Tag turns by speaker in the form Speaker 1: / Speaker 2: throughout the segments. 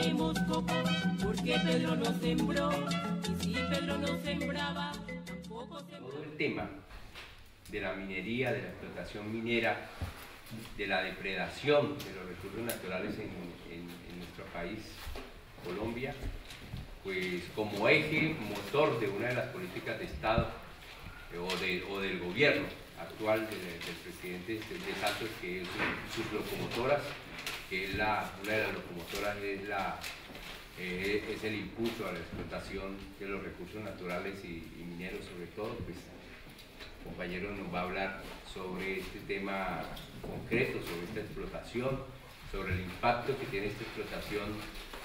Speaker 1: tenemos coco, porque Pedro no sembró, y si Pedro no sembraba, tampoco sembró.
Speaker 2: Todo el tema de la minería, de la explotación minera, de la depredación de los recursos naturales en nuestro país, Colombia, pues como eje motor de una de las políticas de Estado o del gobierno actual del presidente de Santos, que es sus locomotoras, que es una de las locomotoras es el impulso a la explotación de los recursos naturales y mineros, sobre todo. Pues el compañero nos va a hablar sobre este tema concreto, sobre esta explotación, sobre el impacto que tiene esta explotación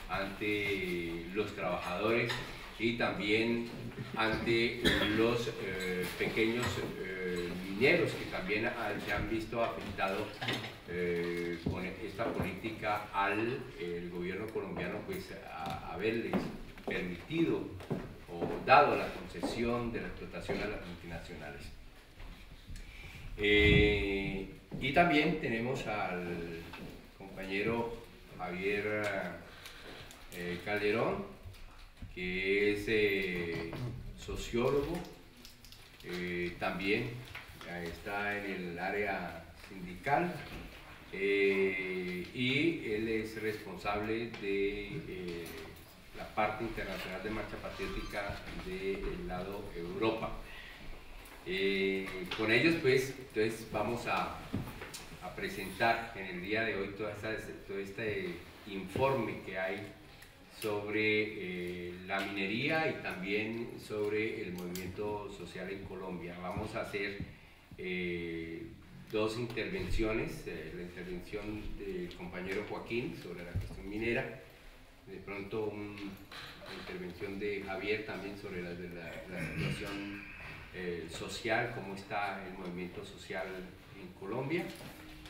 Speaker 2: ante los trabajadores y también ante los pequeños mineros, que también se han visto afectados con esta política al el gobierno colombiano, pues haberles permitido o dado la concesión de la explotación a las multinacionales. Y también tenemos al compañero Javier Calderón, que es sociólogo, también está en el área sindical, y él es responsable de la parte internacional de Marcha Patriótica del lado Europa. Con ellos, pues, entonces vamos a presentar en el día de hoy todo este informe que hay sobre la minería y también sobre el movimiento social en Colombia. Vamos a hacer dos intervenciones, la intervención del compañero Joaquín sobre la cuestión minera, de pronto la intervención de Javier también sobre la situación social, cómo está el movimiento social en Colombia,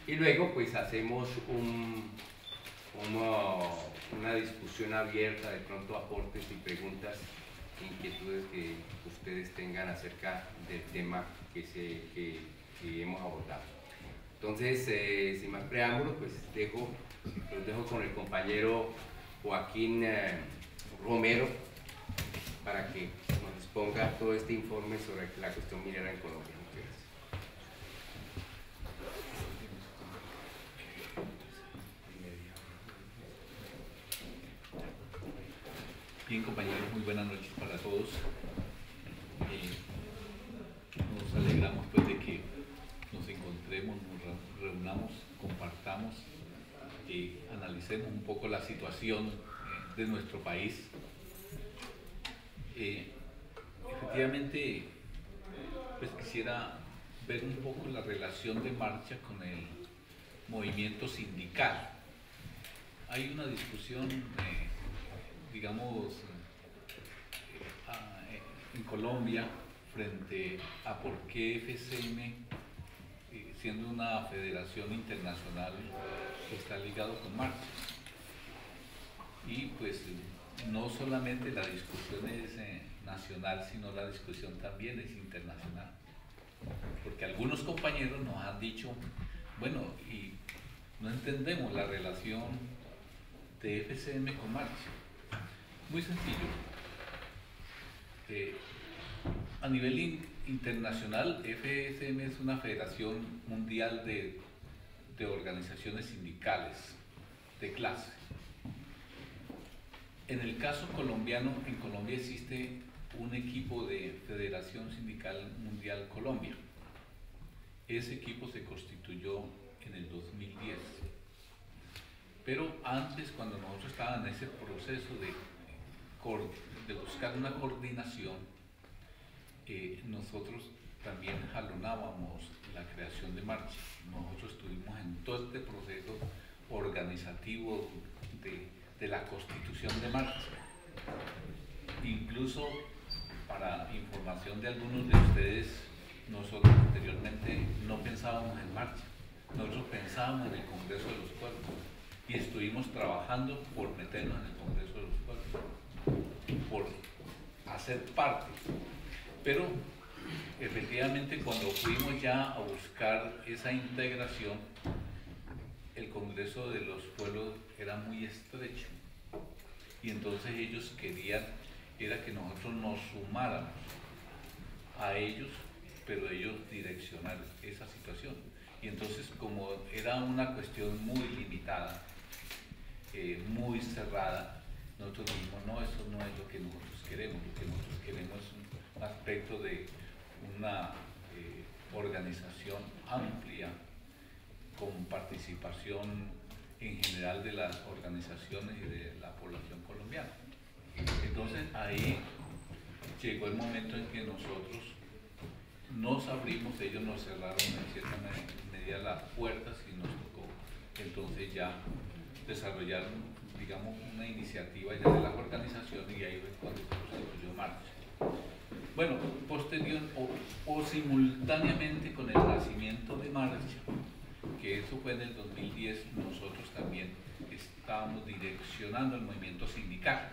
Speaker 2: y luego pues hacemos una discusión abierta, de pronto aportes y preguntas, inquietudes que ustedes tengan acerca del tema que hemos abordado. Entonces, sin más preámbulos, pues los dejo con el compañero Joaquín Romero para que nos exponga todo este informe sobre la cuestión minera en Colombia. Muchas gracias.
Speaker 3: Bien, compañeros, muy buenas noches para todos. Nos alegramos pues de que nos encontremos, nos reunamos, compartamos, analicemos un poco la situación de nuestro país. Efectivamente, pues quisiera ver un poco la relación de Marcha con el movimiento sindical. Hay una discusión digamos, en Colombia frente a por qué FCM, siendo una federación internacional, está ligado con Marcha. Y pues no solamente la discusión es nacional, sino la discusión también es internacional. Porque algunos compañeros nos han dicho, bueno, y no entendemos la relación de FCM con Marcha. Muy sencillo. A nivel internacional, FCM es una federación mundial de organizaciones sindicales de clase. En el caso colombiano, en Colombia existe un equipo de Federación Sindical Mundial Colombia. Ese equipo se constituyó en el 2010. Pero antes, cuando nosotros estábamos en ese proceso de buscar una coordinación, nosotros también jalonábamos la creación de Marcha. Nosotros estuvimos en todo este proceso organizativo de la constitución de Marcha. Incluso, para información de algunos de ustedes, nosotros anteriormente no pensábamos en Marcha, nosotros pensábamos en el Congreso de los Pueblos y estuvimos trabajando por meternos en el Congreso de los Pueblos, por hacer parte. Pero efectivamente, cuando fuimos ya a buscar esa integración, el Congreso de los Pueblos era muy estrecho. y entonces ellos querían era que nosotros nos sumáramos a ellos, pero ellos direccionar esa situación. Y entonces, como era una cuestión muy limitada, muy cerrada, nosotros dijimos, no, eso no es lo que nosotros queremos. Lo que nosotros queremos es un aspecto de una organización amplia, con participación en general de las organizaciones y de la población colombiana. Entonces ahí llegó el momento en que nosotros nos abrimos, ellos nos cerraron en cierta medida las puertas y nos tocó entonces ya desarrollar, digamos, una iniciativa ya de las organizaciones, y ahí fue cuando se constituyó Marcha. Bueno, posterior o simultáneamente con el nacimiento de Marcha, que eso fue en el 2010, nosotros también estábamos direccionando el movimiento sindical,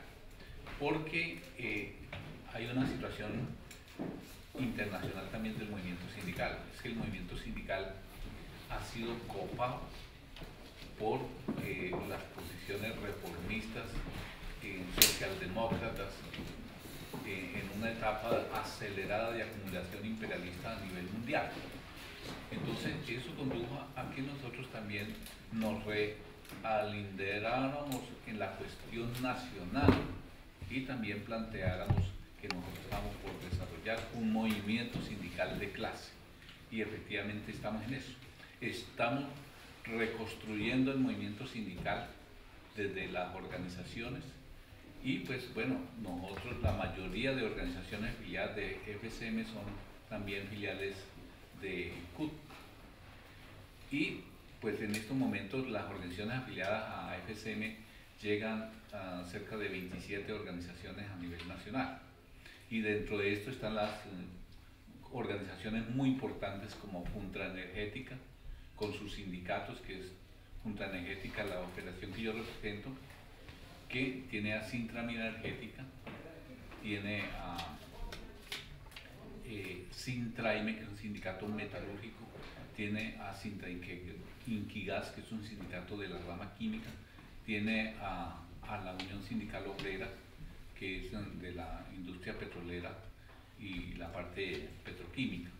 Speaker 3: porque hay una situación internacional también del movimiento sindical. Es que el movimiento sindical ha sido copado por las posiciones reformistas, socialdemócratas, en una etapa acelerada de acumulación imperialista a nivel mundial. Entonces eso condujo a que nosotros también nos realinderáramos en la cuestión nacional y también planteáramos que nosotros estamos por desarrollar un movimiento sindical de clase, y efectivamente estamos en eso. Estamos reconstruyendo el movimiento sindical desde las organizaciones, y pues bueno, nosotros, la mayoría de organizaciones afiliadas de FCM son también filiales de CUT, y pues en estos momentos las organizaciones afiliadas a FCM llegan a cerca de 27 organizaciones a nivel nacional, y dentro de esto están las organizaciones muy importantes como Junta Energética, con sus sindicatos, que es Junta Energética, la operación que yo represento, que tiene a Sintramina Energética, tiene a Sintraime, que es un sindicato metalúrgico, tiene a Sintra Inquigas, que es un sindicato de la rama química, tiene a la Unión Sindical Obrera, que es de la industria petrolera y la parte petroquímica,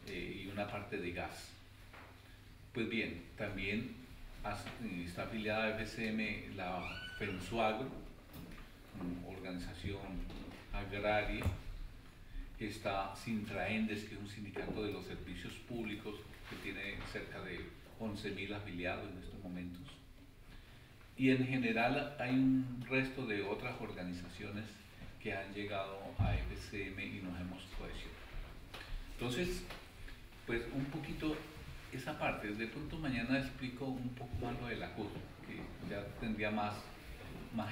Speaker 3: y una parte de gas. Pues bien, también está afiliada a FCM la FENSUAGRO, organización agraria. Está Sintraendes, que es un sindicato de los servicios públicos, que tiene cerca de 11.000 afiliados en estos momentos. Y en general hay un resto de otras organizaciones que han llegado a FCM y nos hemos cohesionado. Entonces, pues un poquito esa parte. De pronto mañana explico un poco más lo de la CUT, que ya tendría más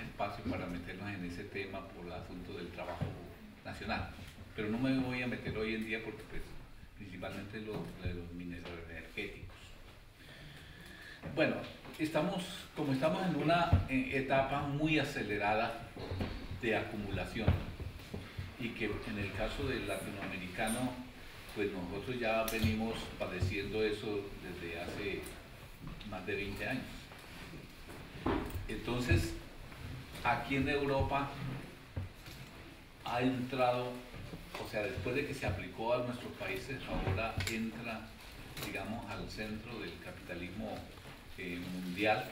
Speaker 3: espacio para meternos en ese tema por el asunto del trabajo nacional. Pero no me voy a meter hoy en día porque pues, principalmente los mineros energéticos. Bueno, como estamos en una etapa muy acelerada de acumulación, y que en el caso del latinoamericano, pues nosotros ya venimos padeciendo eso desde hace más de 20 años. Entonces, aquí en Europa ha entrado, o sea, después de que se aplicó a nuestros países, ahora entra, digamos, al centro del capitalismo mundial,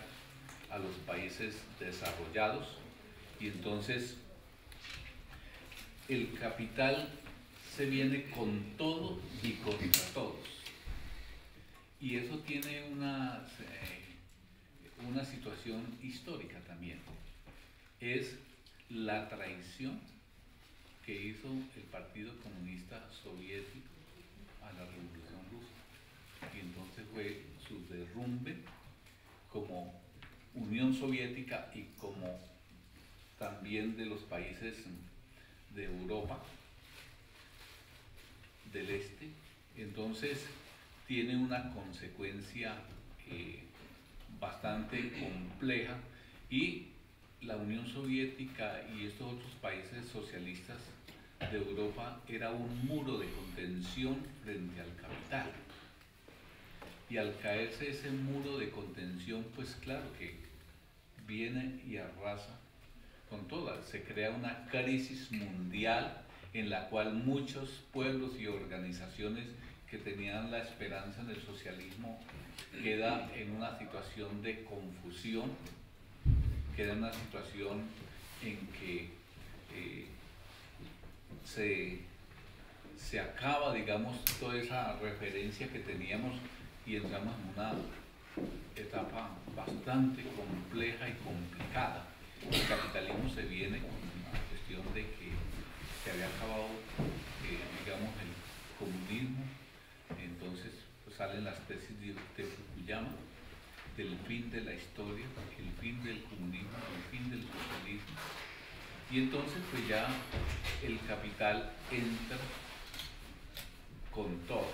Speaker 3: a los países desarrollados, y entonces el capital se viene con todo y contra todos, y eso tiene una situación histórica también. Es la traición que hizo el Partido Comunista Soviético a la Revolución Rusa, y entonces fue su derrumbe como Unión Soviética y como también de los países de Europa del Este. Entonces tiene una consecuencia bastante compleja, y la Unión Soviética y estos otros países socialistas de Europa era un muro de contención frente al capital. Y al caerse ese muro de contención, pues claro que viene y arrasa con todas. Se crea una crisis mundial en la cual muchos pueblos y organizaciones que tenían la esperanza en el socialismo queda en una situación de confusión, queda en una situación en que se acaba, digamos, toda esa referencia que teníamos y entramos en una etapa bastante compleja y complicada. El capitalismo se viene con una cuestión de que se había acabado, digamos, el comunismo. Entonces pues, salen las tesis de Fukuyama del fin de la historia, el fin del comunismo, el fin del socialismo. Y entonces pues ya el capital entra con todo.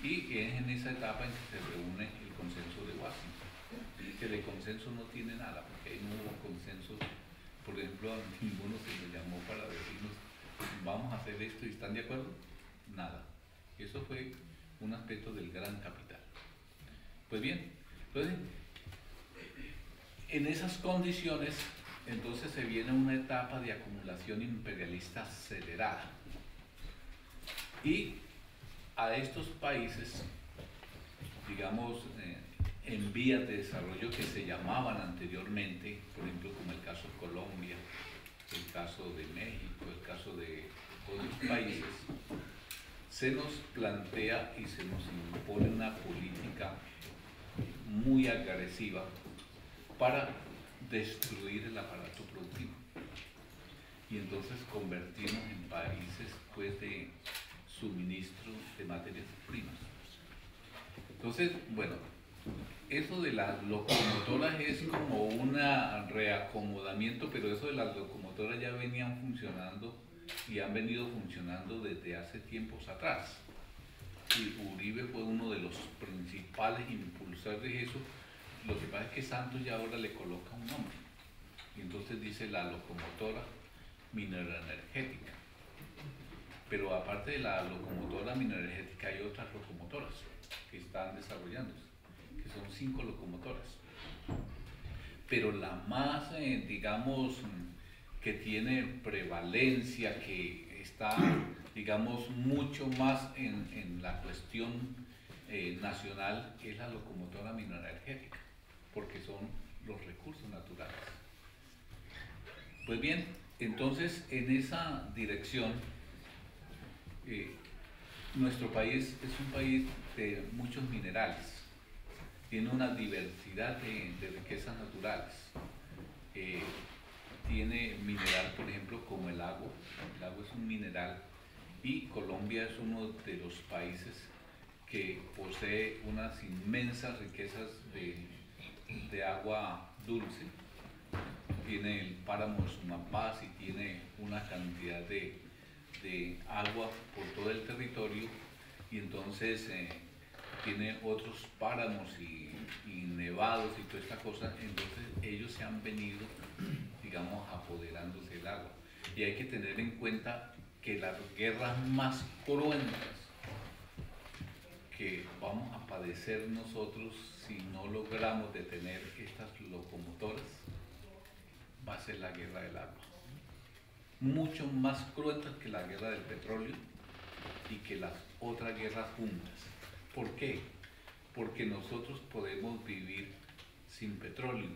Speaker 3: Y es en esa etapa en que se reúne el consenso de Washington. Que de consenso no tiene nada, porque ahí no hubo consenso. Por ejemplo, a ninguno se nos llamó para decirnos vamos a hacer esto y están de acuerdo. Nada. Eso fue un aspecto del gran capital. Pues bien, entonces, en esas condiciones, entonces se viene una etapa de acumulación imperialista acelerada. Y a estos países, digamos, en vías de desarrollo que se llamaban anteriormente, por ejemplo, como el caso de Colombia, el caso de México, el caso de otros países, se nos plantea y se nos impone una política muy agresiva para destruir el aparato productivo y entonces convertirnos en países pues de suministro de materias primas. Entonces, bueno, eso de las locomotoras es como un reacomodamiento, pero eso de las locomotoras ya venían funcionando y han venido funcionando desde hace tiempos atrás. Y Uribe fue uno de los principales impulsores de eso. Lo que pasa es que Santos ya ahora le coloca un nombre. Y entonces dice la locomotora mineroenergética. Pero aparte de la locomotora mineroenergética hay otras locomotoras que están desarrollándose, que son 5 locomotoras. Pero la más, digamos, que tiene prevalencia, que está, digamos, mucho más en la cuestión nacional, es la locomotora mineroenergética, porque son los recursos naturales. Pues bien, entonces en esa dirección, nuestro país es un país de muchos minerales, tiene una diversidad de riquezas naturales. Tiene mineral, por ejemplo, como el agua. El agua es un mineral y Colombia es uno de los países que posee unas inmensas riquezas de agua dulce. Tiene el páramo de Sumapaz y tiene una cantidad de agua por todo el territorio y entonces tiene otros páramos y nevados y toda esta cosa. Entonces ellos se han venido, digamos, apoderándose del agua. Y hay que tener en cuenta que las guerras más cruentas que vamos a padecer nosotros si no logramos detener estas locomotoras va a ser la guerra del agua. Mucho más cruentas que la guerra del petróleo y que las otras guerras juntas. ¿Por qué? Porque nosotros podemos vivir sin petróleo.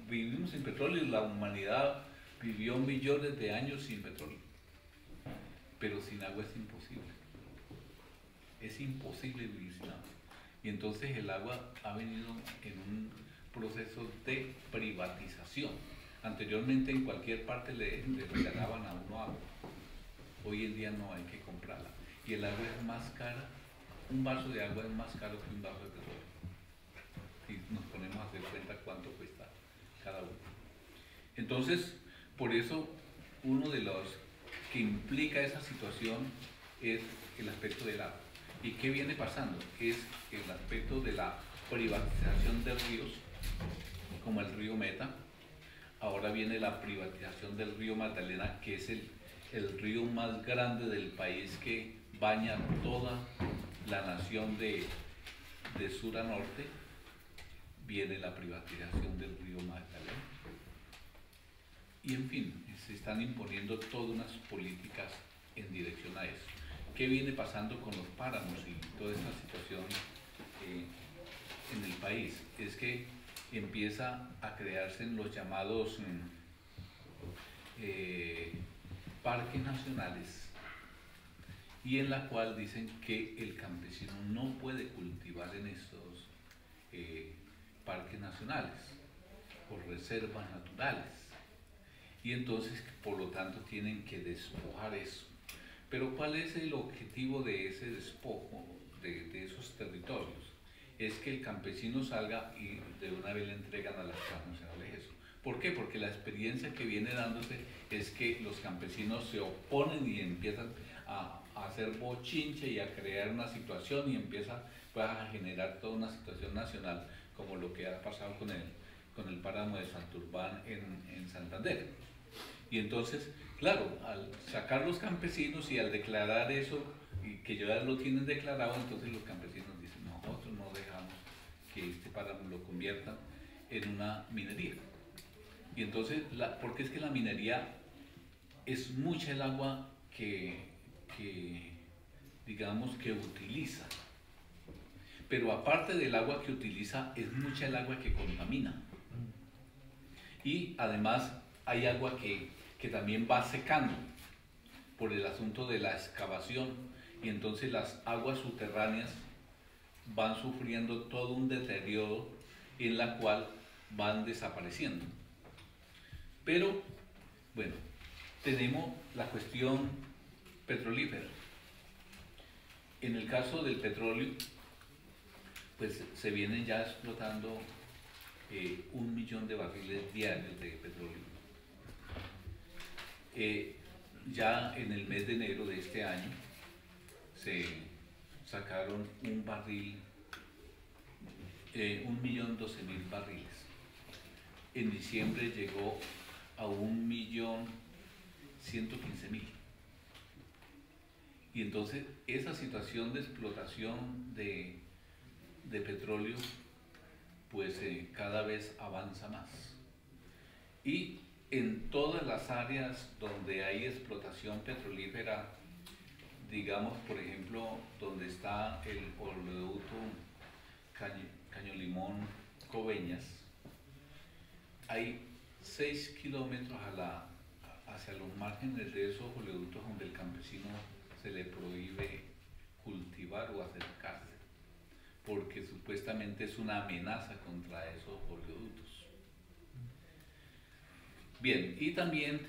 Speaker 3: Vivimos sin petróleo, la humanidad vivió millones de años sin petróleo, pero sin agua es imposible. Es imposible vivir sin agua. Y entonces el agua ha venido en un proceso de privatización. Anteriormente en cualquier parte le regalaban a uno agua. Hoy en día no, hay que comprarla. Y el agua es más cara, un vaso de agua es más caro que un vaso de petróleo. Si nos ponemos a hacer cuenta cuánto cuesta cada uno. Entonces, por eso, uno de los que implica esa situación es el aspecto del agua. ¿Y qué viene pasando? Es el aspecto de la privatización de ríos, como el río Meta. Ahora viene la privatización del río Magdalena, que es el río más grande del país que baña toda la nación de sur a norte. Viene la privatización del río Magdalena. y en fin, se están imponiendo todas unas políticas en dirección a eso. ¿Qué viene pasando con los páramos y toda esta situación en el país? Es que empieza a crearse en los llamados parques nacionales, y en la cual dicen que el campesino no puede cultivar en estos parques nacionales por reservas naturales, y entonces por lo tanto tienen que despojar eso. Pero ¿cuál es el objetivo de ese despojo de esos territorios? Es que el campesino salga y de una vez le entregan a las transnacionales eso. ¿Por qué? Porque la experiencia que viene dándose es que los campesinos se oponen y empiezan a hacer bochinche y a crear una situación, y empieza pues, a generar toda una situación nacional, como lo que ha pasado con el páramo de Santurbán en Santander. Y entonces, claro, al sacar los campesinos y al declarar eso, y que ya lo tienen declarado, entonces los campesinos dicen, nosotros no dejamos que este páramo lo conviertan en una minería. Y entonces, porque es que la minería es mucha el agua que digamos que utiliza, pero aparte del agua que utiliza, es mucha el agua que contamina, y además hay agua que también va secando por el asunto de la excavación, y entonces las aguas subterráneas van sufriendo todo un deterioro en la cual van desapareciendo. Pero, bueno, tenemos la cuestión petrolífera. En el caso del petróleo, pues se vienen ya explotando 1 millón de barriles diarios de petróleo. Ya en el mes de enero de este año se sacaron un barril, 1.012.000 barriles. En diciembre llegó a 1.115.000. Y entonces esa situación de explotación de petróleo pues cada vez avanza más. Y en todas las áreas donde hay explotación petrolífera, digamos por ejemplo donde está el oleoducto Caño Limón Coveñas, hay 6 kilómetros hacia los márgenes de esos oleoductos donde el campesino se le prohíbe cultivar o acercarse, porque supuestamente es una amenaza contra esos oleoductos. Bien, y también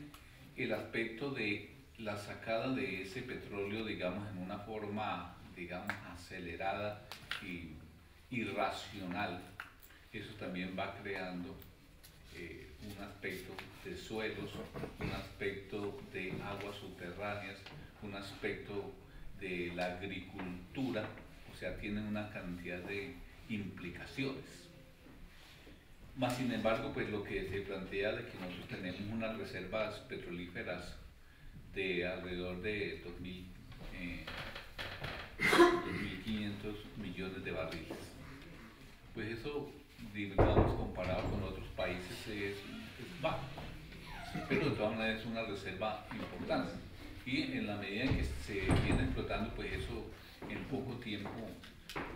Speaker 3: el aspecto de la sacada de ese petróleo, digamos, en una forma, digamos, acelerada y irracional. Eso también va creando un aspecto de suelos, un aspecto de aguas subterráneas, un aspecto de la agricultura, o sea, tienen una cantidad de implicaciones. Más sin embargo, pues lo que se plantea de que nosotros tenemos unas reservas petrolíferas de alrededor de 2.500 millones de barriles. Pues eso, digamos, comparado con otros países es bajo, pero de todas maneras es una reserva importante. Y en la medida en que se viene explotando, pues eso en poco tiempo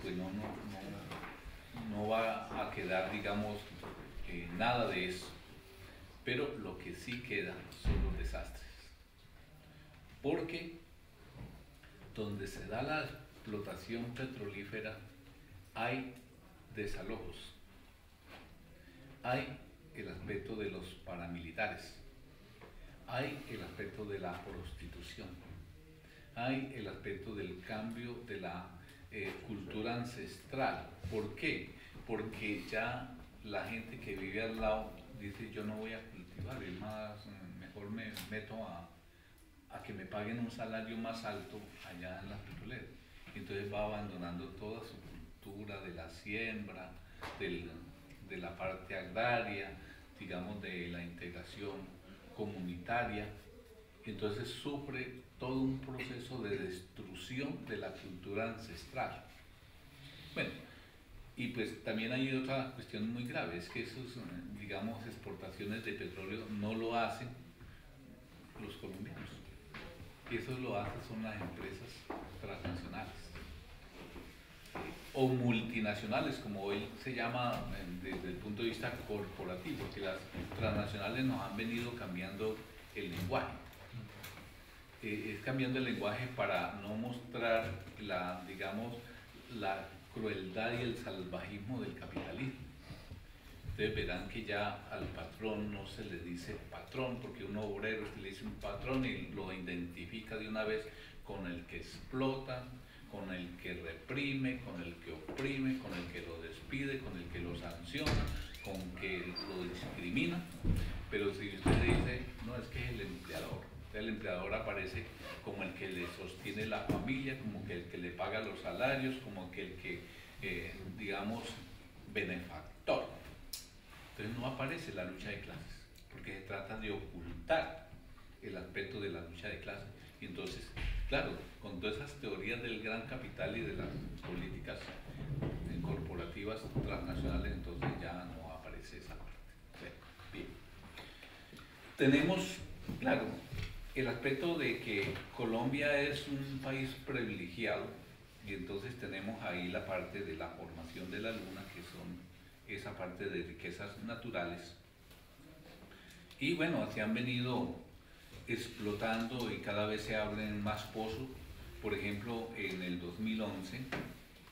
Speaker 3: pues no va a quedar, digamos, nada de eso. Pero lo que sí queda son los desastres. Porque donde se da la explotación petrolífera hay desalojos. Hay el aspecto de los paramilitares. Hay el aspecto de la prostitución. Hay el aspecto del cambio de la cultura ancestral. ¿Por qué? Porque ya la gente que vive al lado dice, yo no voy a cultivar, es más, mejor me meto a que me paguen un salario más alto allá en las petroleras. Entonces va abandonando toda su cultura de la siembra, de la parte agraria, digamos, de la integración comunitaria. Entonces sufre todo un proceso de destrucción de la cultura ancestral. Bueno, Y pues también hay otra cuestión muy grave, es que esos, digamos, exportaciones de petróleo no lo hacen los colombianos. Eso lo hacen son las empresas transnacionales o multinacionales, como hoy se llama desde el punto de vista corporativo, porque las transnacionales nos han venido cambiando el lenguaje. Es cambiando el lenguaje para no mostrar la, digamos, la crueldad y el salvajismo del capitalismo. Ustedes verán que ya al patrón no se le dice patrón, porque un obrero se le dice un patrón y lo identifica de una vez con el que explota, con el que reprime, con el que oprime, con el que lo despide, con el que lo sanciona, con el que lo discrimina. Pero si usted dice, no, es que es el empleador aparece como el que le sostiene la familia, como que el que le paga los salarios, como que el que, digamos, benefactor. Entonces no aparece la lucha de clases, porque se trata de ocultar el aspecto de la lucha de clases. Y entonces, claro, con todas esas teorías del gran capital y de las políticas corporativas transnacionales, entonces ya no aparece esa parte. Bien. Tenemos, claro, el aspecto de que Colombia es un país privilegiado, y entonces tenemos ahí la parte de la formación de la luna, que son esa parte de riquezas naturales. Y bueno, se han venido explotando y cada vez se abren más pozos. Por ejemplo, en el 2011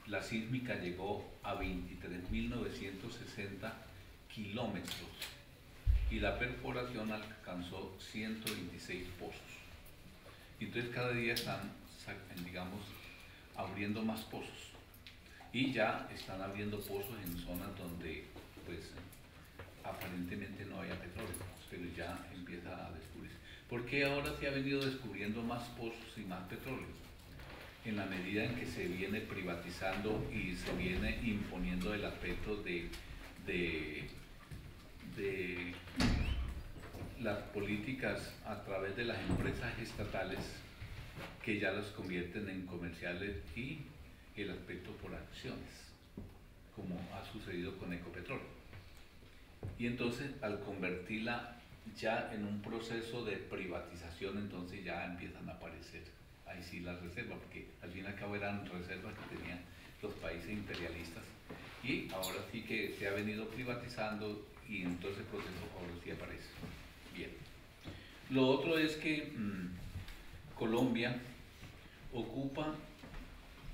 Speaker 3: la sísmica llegó a 23.960 kilómetros y la perforación alcanzó 126 pozos. Entonces cada día están, digamos, abriendo más pozos y ya están abriendo pozos en zonas donde pues aparentemente no haya petróleo, pero ya empieza a descubrirse. ¿Por qué ahora se ha venido descubriendo más pozos y más petróleo? En la medida en que se viene privatizando y se viene imponiendo el aspecto de las políticas a través de las empresas estatales que ya las convierten en comerciales y el aspecto por acciones, como ha sucedido con Ecopetrol. Y entonces al convertirla ya en un proceso de privatización, entonces ya empiezan a aparecer ahí sí las reservas, porque al fin y al cabo eran reservas que tenían los países imperialistas y ahora sí que se ha venido privatizando y entonces el proceso ahora sí aparece. Bien. Lo otro es que Colombia ocupa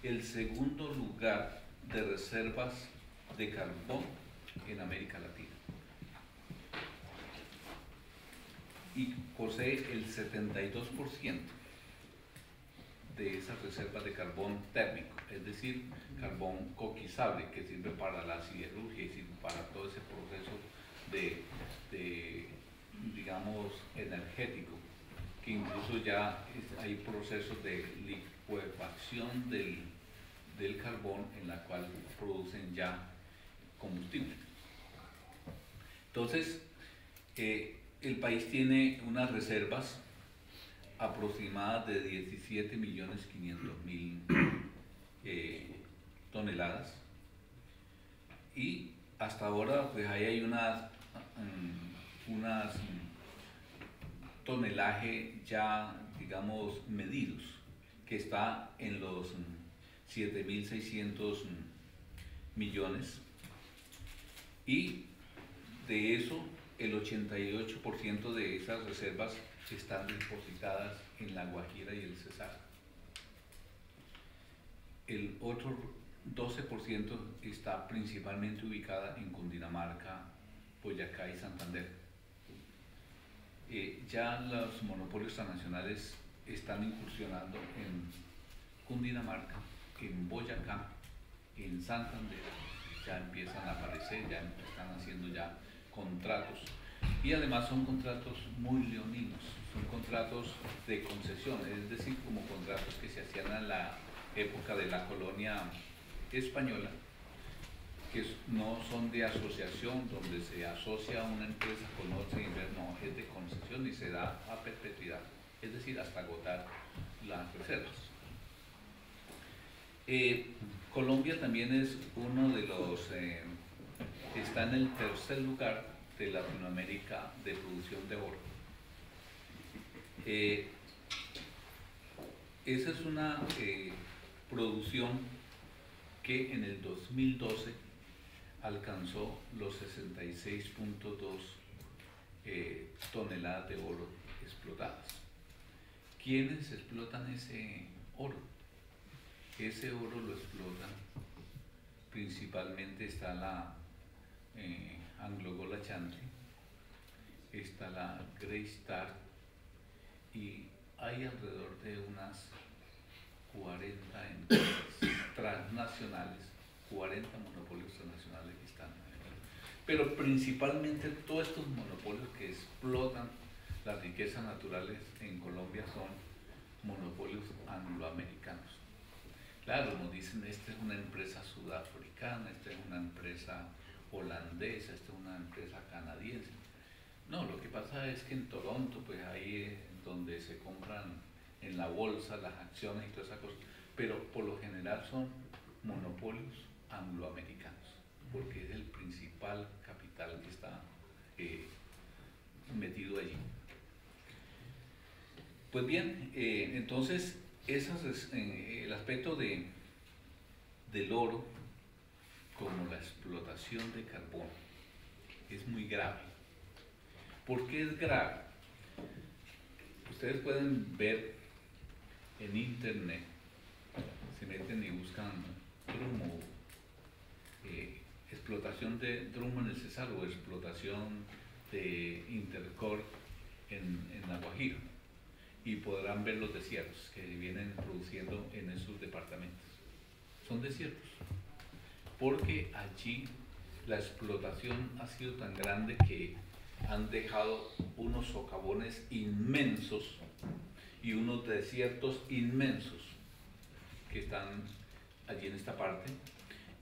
Speaker 3: el segundo lugar de reservas de carbón en América Latina y posee el 72% de esas reservas de carbón térmico, es decir, carbón coquizable que sirve para la siderurgia y sirve para todo ese proceso de digamos, energético, que incluso ya hay procesos de licuefacción del carbón en la cual producen ya combustible. Entonces, el país tiene unas reservas aproximadas de 17.500.000 toneladas y hasta ahora pues ahí hay unas tonelaje ya digamos medidos que está en los 7.600 millones y de eso el 88% de esas reservas están depositadas en La Guajira y el Cesar. El otro 12% está principalmente ubicada en Cundinamarca, Boyacá y Santander. Ya los monopolios transnacionales están incursionando en Cundinamarca, en Boyacá, en Santander, ya empiezan a aparecer, ya están haciendo ya contratos y además son contratos muy leoninos, son contratos de concesión, es decir, como contratos que se hacían en la época de la colonia española, que no son de asociación, donde se asocia una empresa con otra y no, es de concesión y se da a perpetuidad, es decir, hasta agotar las reservas. Colombia también es uno de los está en el tercer lugar de Latinoamérica de producción de oro. Esa es una producción que en el 2012 alcanzó los 66.2 toneladas de oro explotadas. ¿Quiénes explotan ese oro? Ese oro lo explotan principalmente, está la Anglo-Gold Ashanti, está la Greystar, y hay alrededor de unas 40 empresas transnacionales, 40 monopolios transnacionales que están ahí. Pero principalmente todos estos monopolios que explotan las riquezas naturales en Colombia son monopolios angloamericanos. Claro, nos dicen, esta es una empresa sudafricana, esta es una empresa holandesa, esta es una empresa canadiense. No, lo que pasa es que en Toronto, pues ahí es donde se compran en la bolsa las acciones y todas esas cosas, pero por lo general son monopolios angloamericanos, porque es el principal capital que está metido allí. Pues bien, entonces el aspecto del oro como la explotación de carbón es muy grave. ¿Por qué es grave? Ustedes pueden ver en internet, se meten y buscan Drumo, explotación de Drumo en el Cesar o explotación de Intercore en La Guajira, y podrán ver los desiertos que vienen produciendo en esos departamentos. Son desiertos, porque allí la explotación ha sido tan grande que han dejado unos socavones inmensos y unos desiertos inmensos que están allí en esta parte,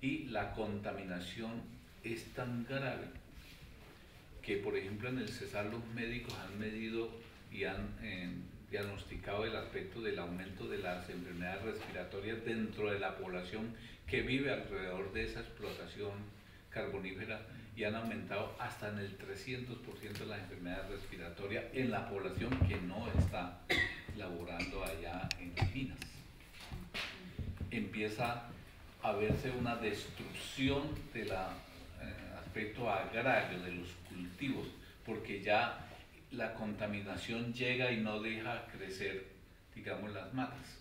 Speaker 3: y la contaminación es tan grave que, por ejemplo, en el Cesar los médicos han medido y han diagnosticado el aspecto del aumento de las enfermedades respiratorias dentro de la población que vive alrededor de esa explotación carbonífera, y han aumentado hasta en el 300% las enfermedades respiratorias en la población que no está laborando allá en las minas. Empieza a verse una destrucción del aspecto agrario de los cultivos, porque ya la contaminación llega y no deja crecer, digamos, las matas.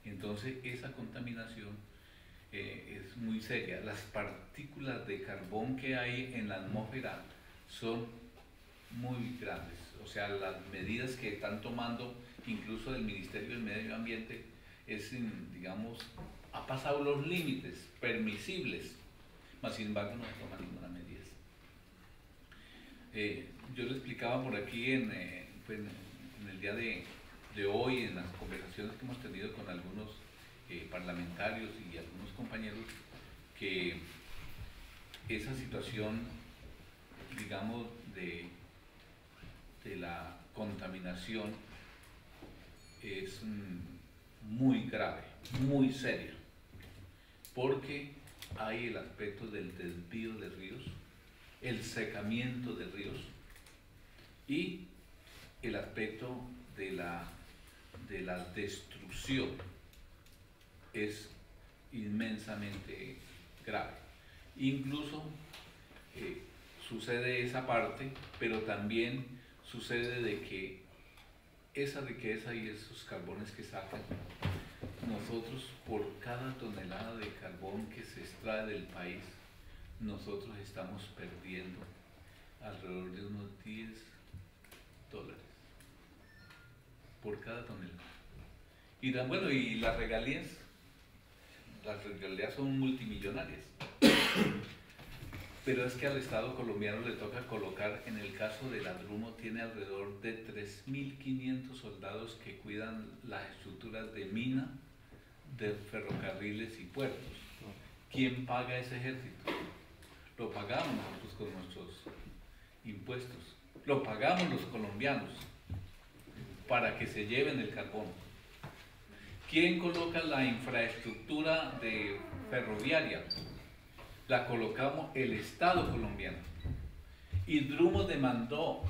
Speaker 3: Entonces esa contaminación es muy seria. Las partículas de carbón que hay en la atmósfera son muy grandes. O sea, las medidas que están tomando incluso del Ministerio del Medio Ambiente es, digamos, ha pasado los límites permisibles, mas sin embargo no se toma ninguna medida. Yo le explicaba por aquí en el día de hoy, en las conversaciones que hemos tenido con algunos parlamentarios y algunos compañeros, que esa situación, digamos, de la contaminación es muy grave, muy seria, porque hay el aspecto del desvío de ríos, el secamiento de ríos y el aspecto de la destrucción es inmensamente grave. Incluso sucede esa parte, pero también sucede de que esa riqueza y esos carbones que sacan, nosotros por cada tonelada de carbón que se extrae del país, nosotros estamos perdiendo alrededor de unos $10 por cada tonelada. Y bueno, y las regalías son multimillonarias. Pero es que al Estado colombiano le toca colocar, en el caso de la Drumo, tiene alrededor de 3.500 soldados que cuidan las estructuras de mina, de ferrocarriles y puertos. ¿Quién paga ese ejército? Lo pagamos nosotros con nuestros impuestos, lo pagamos los colombianos para que se lleven el carbón. ¿Quién coloca la infraestructura ferroviaria? la colocamos el Estado colombiano. Y Drumo demandó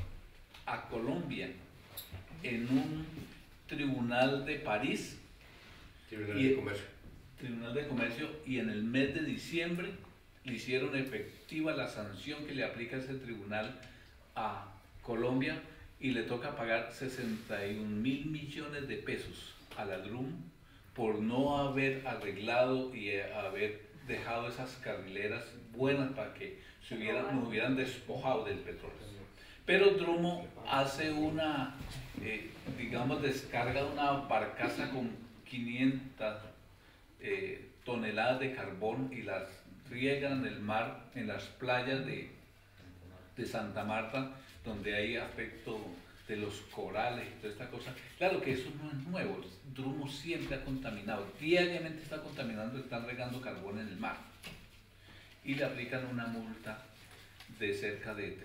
Speaker 3: a Colombia en un tribunal de París, Tribunal de Comercio, y en el mes de diciembre le hicieron efectiva la sanción que le aplica ese tribunal a Colombia y le toca pagar 61.000 millones de pesos a la Drumo por no haber arreglado y haber dejado esas carrileras buenas para que nos hubieran despojado del petróleo. Pero Drumo hace una, digamos, descarga de una barcaza con 500 toneladas de carbón y las riegan en el mar, en las playas de Santa Marta, donde hay aspecto de los corales y toda esta cosa. Claro que eso no es nuevo, Drumo siempre ha contaminado, diariamente está contaminando, están regando carbón en el mar. Y le aplican una multa de cerca de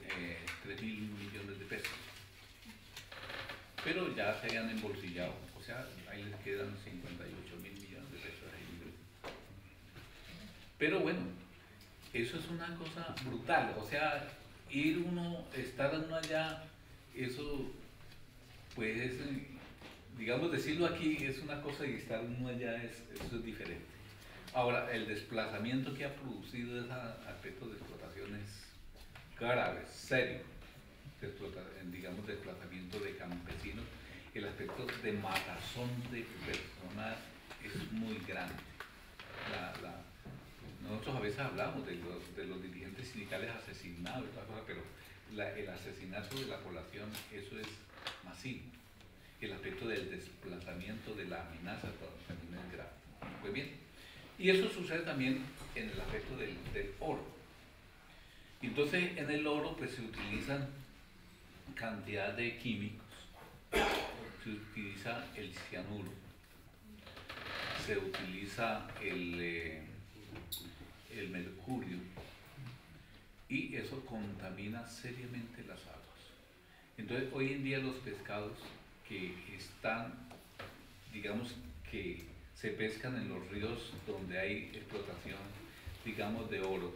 Speaker 3: 3.000 millones de pesos. Pero ya se hayan embolsillado, o sea, ahí les quedan 58.000 millones de pesos ahí libres. Pero bueno, eso es una cosa brutal, o sea, estar uno allá, eso, pues, digamos, decirlo aquí es una cosa y estar uno allá eso es diferente. Ahora, el desplazamiento que ha producido ese aspecto de explotación es grave, serio, digamos, desplazamiento de campesinos, el aspecto de matazón de personas es muy grande. Nosotros a veces hablamos de los dirigentes sindicales asesinados y todas cosas, pero el asesinato de la población, eso es masivo. El aspecto del desplazamiento, de la amenaza, también es grave. Pues bien, y eso sucede también en el aspecto del oro. Y entonces en el oro pues se utilizan cantidad de químicos, se utiliza el cianuro, se utiliza el mercurio, y eso contamina seriamente las aguas. Entonces hoy en día los pescados que están, digamos, que se pescan en los ríos donde hay explotación, digamos, de oro,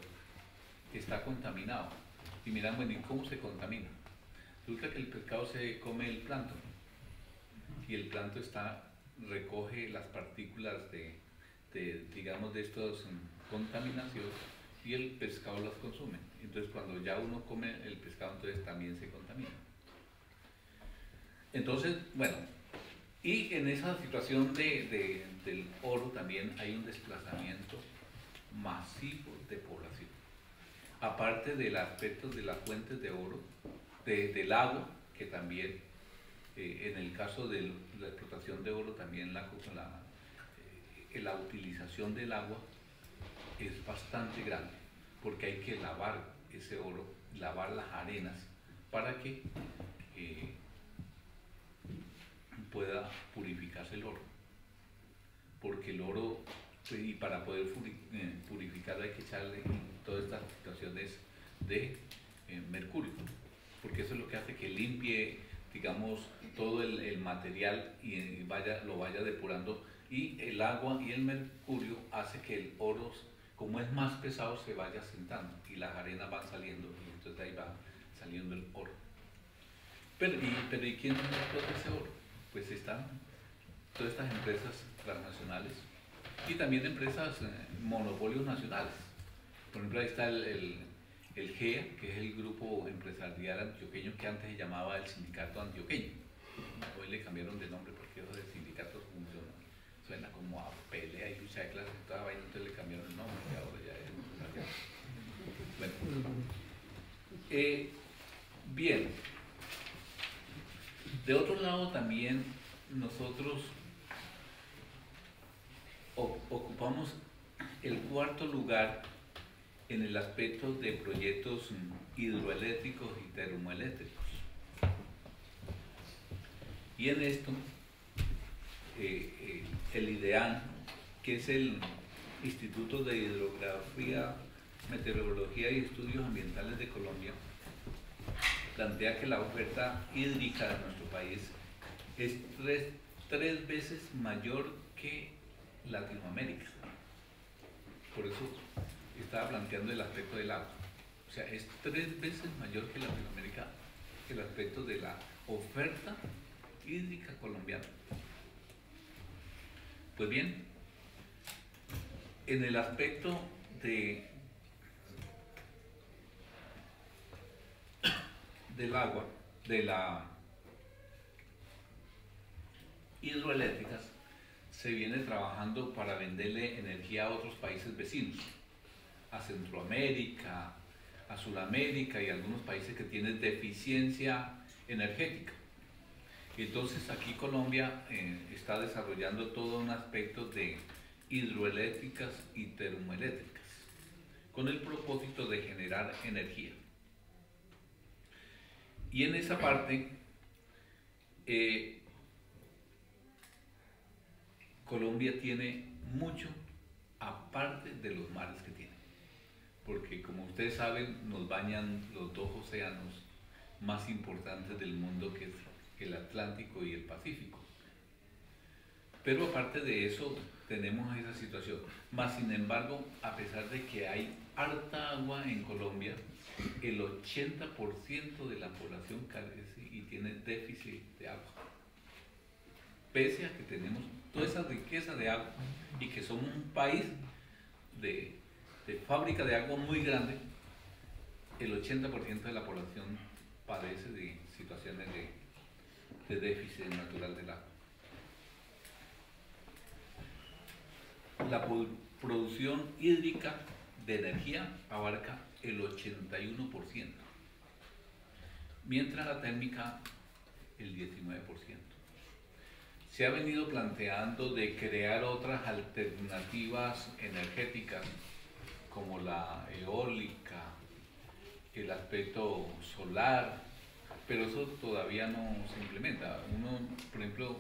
Speaker 3: está contaminado. Y miran, bueno, ¿y cómo se contamina? Resulta que el pescado se come el plancton y el plancton recoge las partículas digamos, de estas contaminaciones, y el pescado las consume. Entonces cuando ya uno come el pescado, entonces también se contamina. Entonces, bueno, y en esa situación del oro también hay un desplazamiento masivo de población. Aparte del aspecto de las fuentes de oro, del agua, que también, en el caso de la explotación de oro, también la utilización del agua es bastante grande, porque hay que lavar ese oro, lavar las arenas, para que pueda purificarse el oro. Porque el oro, y para poder purificarlo hay que echarle todas estas situaciones de mercurio, porque eso es lo que hace que limpie, digamos, todo el material y lo vaya depurando, y el agua y el mercurio hace que el oro, como es más pesado, se vaya asentando y las arenas van saliendo, y entonces de ahí va saliendo el oro. Pero ¿y quién explota ese oro? Pues están todas estas empresas transnacionales y también empresas, monopolios nacionales. Por ejemplo, ahí está el GEA, que es el grupo empresarial antioqueño, que antes se llamaba el Sindicato Antioqueño. Hoy le cambiaron de nombre porque eso de sindicatos suena como a pelea y lucha de clases, toda vaina, entonces le cambiaron el nombre y ahora ya es empresarial. Bueno, bien. De otro lado también nosotros ocupamos el cuarto lugar en el aspecto de proyectos hidroeléctricos y termoeléctricos. Y en esto, el IDEAN, que es el Instituto de Hidrografía, Meteorología y Estudios Ambientales de Colombia, plantea que la oferta hídrica de nuestro país es tres veces mayor que Latinoamérica. Por eso estaba planteando el aspecto del agua. O sea, es 3 veces mayor que Latinoamérica el aspecto de la oferta hídrica colombiana. Pues bien, en el aspecto del agua, de la hidroeléctricas, se viene trabajando para venderle energía a otros países vecinos, a Centroamérica, a Sudamérica y algunos países que tienen deficiencia energética. Entonces aquí Colombia está desarrollando todo un aspecto de hidroeléctricas y termoeléctricas con el propósito de generar energía. Y en esa parte Colombia tiene mucho aparte de los mares que tiene, porque como ustedes saben nos bañan los 2 océanos más importantes del mundo, que es el Atlántico y el Pacífico. Pero aparte de eso tenemos esa situación. Más sin embargo, a pesar de que hay harta agua en Colombia, el 80% de la población carece y tiene déficit de agua. Pese a que tenemos toda esa riqueza de agua y que somos un país de fábrica de agua muy grande, el 80% de la población padece de situaciones de déficit natural del agua. La producción hídrica de energía abarca el 81%, mientras la térmica el 19%. Se ha venido planteando de crear otras alternativas energéticas como la eólica, el aspecto solar, pero eso todavía no se implementa. Uno, por ejemplo,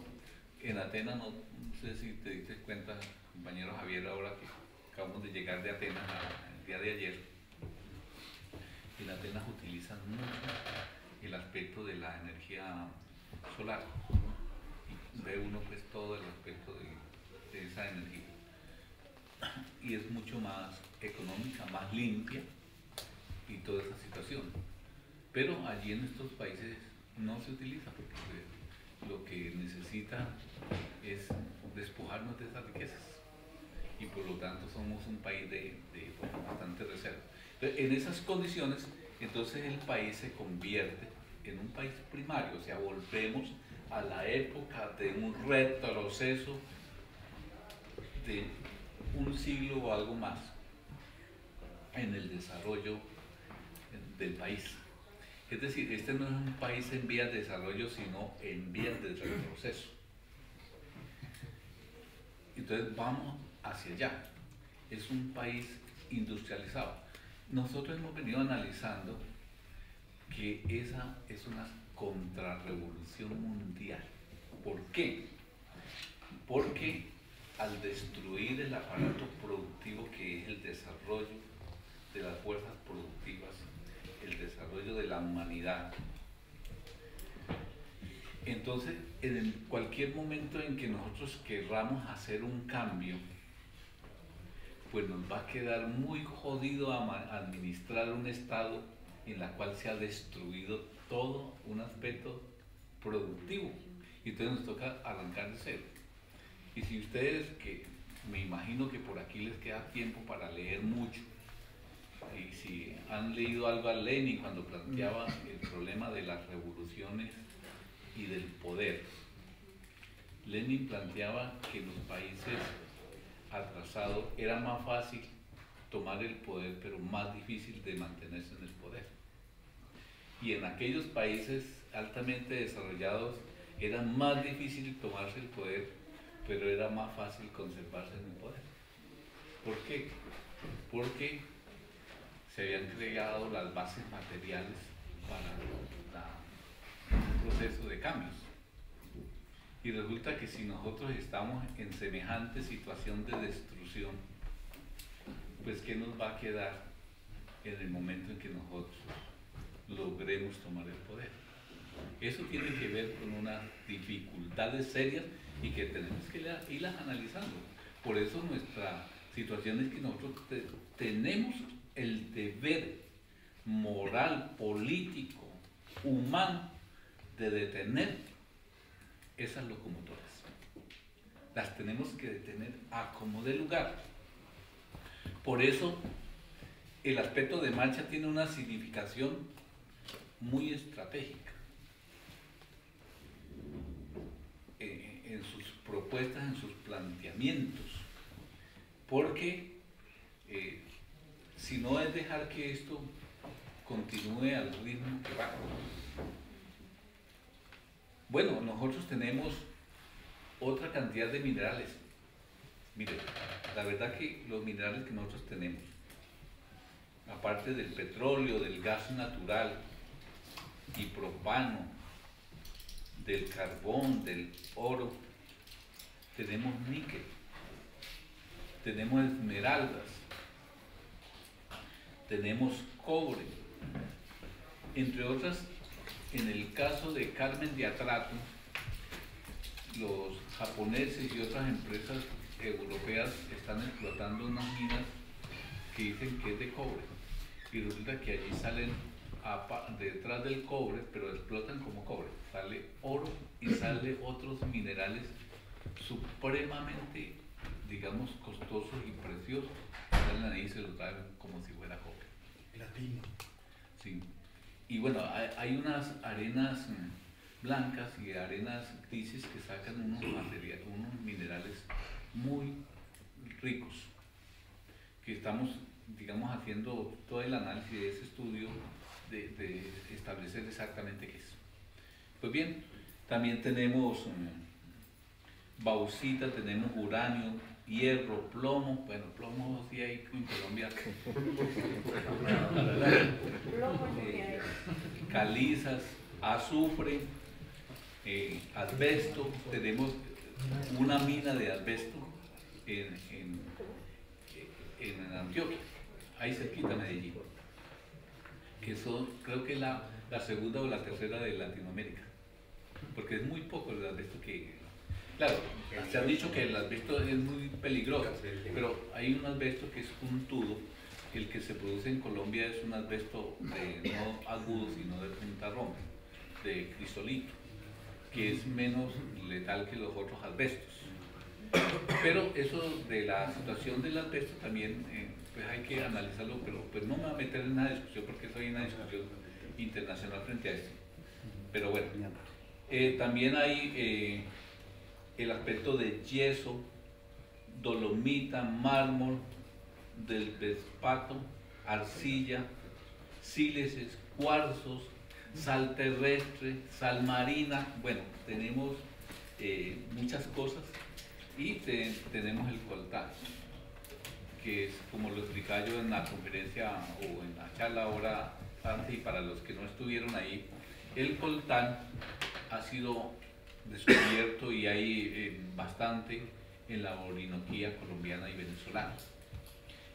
Speaker 3: en Atenas, no sé si te diste cuenta, compañero Javier, ahora que acabamos de llegar de Atenas el día de ayer, en Atenas utilizan mucho el aspecto de la energía solar. Y ve uno pues todo el aspecto de esa energía. Y es mucho más económica, más limpia y toda esa situación. Pero allí en estos países no se utiliza porque lo que necesita es despojarnos de esas riquezas. Y por lo tanto somos un país de bastante reserva. Entonces, en esas condiciones, entonces el país se convierte en un país primario, o sea, volvemos a la época de un retroceso de un siglo o algo más en el desarrollo del país. Es decir, este no es un país en vías de desarrollo, sino en vías de retroceso. Entonces vamos hacia allá. Es un país industrializado. Nosotros hemos venido analizando que esa es una contrarrevolución mundial. ¿Por qué? Porque al destruir el aparato productivo que es el desarrollo de las fuerzas productivas, el desarrollo de la humanidad, entonces en cualquier momento en que nosotros querramos hacer un cambio, pues nos va a quedar muy jodido administrar un estado en la cual se ha destruido todo un aspecto productivo, y entonces nos toca arrancar de cero. Y si ustedes, que me imagino que por aquí les queda tiempo para leer mucho, y si han leído algo a Lenin cuando planteaba el problema de las revoluciones y del poder, Lenin planteaba que en los países atrasados era más fácil tomar el poder, pero más difícil de mantenerse en el poder. Y en aquellos países altamente desarrollados era más difícil tomarse el poder, pero era más fácil conservarse en el poder. ¿Por qué? Porque se habían creado las bases materiales para un proceso de cambios. Y resulta que si nosotros estamos en semejante situación de destrucción, pues ¿qué nos va a quedar en el momento en que nosotros logremos tomar el poder? Eso tiene que ver con unas dificultades serias y que tenemos que irlas analizando. Por eso nuestra situaciones que nosotros tenemos el deber moral, político, humano, de detener esas locomotoras. Las tenemos que detener a como dé lugar. Por eso el aspecto de marcha tiene una significación muy estratégica en sus propuestas, en sus planteamientos, porque si no es dejar que esto continúe al ritmo que va. Bueno, nosotros tenemos otra cantidad de minerales. Mire, la verdad que los minerales que nosotros tenemos, aparte del petróleo, del gas natural y propano, del carbón, del oro, tenemos níquel, tenemos esmeraldas, tenemos cobre, entre otras. En el caso de Carmen de Atrato, los japoneses y otras empresas europeas están explotando unas minas que dicen que es de cobre, y resulta que allí salen detrás del cobre, pero explotan como cobre, sale oro y sale otros minerales supremamente, digamos, costosos y preciosos, salen ahí y se los traen como si fuera cobre.
Speaker 4: Platino.
Speaker 3: Sí. Y bueno, hay unas arenas blancas y arenas grises que sacan unos minerales muy ricos, que estamos, digamos, haciendo todo el análisis de ese estudio de establecer exactamente qué es. Pues bien, también tenemos bauxita, tenemos uranio, hierro, plomo. Bueno, plomo sí hay en Colombia. Calizas, azufre, asbesto. Tenemos una mina de asbesto en Antioquia, ahí cerquita de Medellín, que son, creo que la segunda o la tercera de Latinoamérica, porque es muy poco el asbesto que... Claro, se ha dicho que el asbesto es muy peligroso, pero hay un asbesto que es puntudo. El que se produce en Colombia es un asbesto no agudo, sino de punta rompe, de crisolito, que es menos letal que los otros asbestos. Pero eso de la situación del asbesto también pues hay que analizarlo, pero pues no me voy a meter en una discusión porque eso hay una discusión internacional frente a esto. Pero bueno, también hay el aspecto de yeso, dolomita, mármol, del vespato, arcilla, sílices, cuarzos, sal terrestre, sal marina. Bueno, tenemos muchas cosas, y tenemos el coltán, que es, como lo explicaba yo en la conferencia o en la charla ahora antes, y para los que no estuvieron ahí, el coltán ha sido descubierto y hay bastante en la Orinoquía colombiana y venezolana,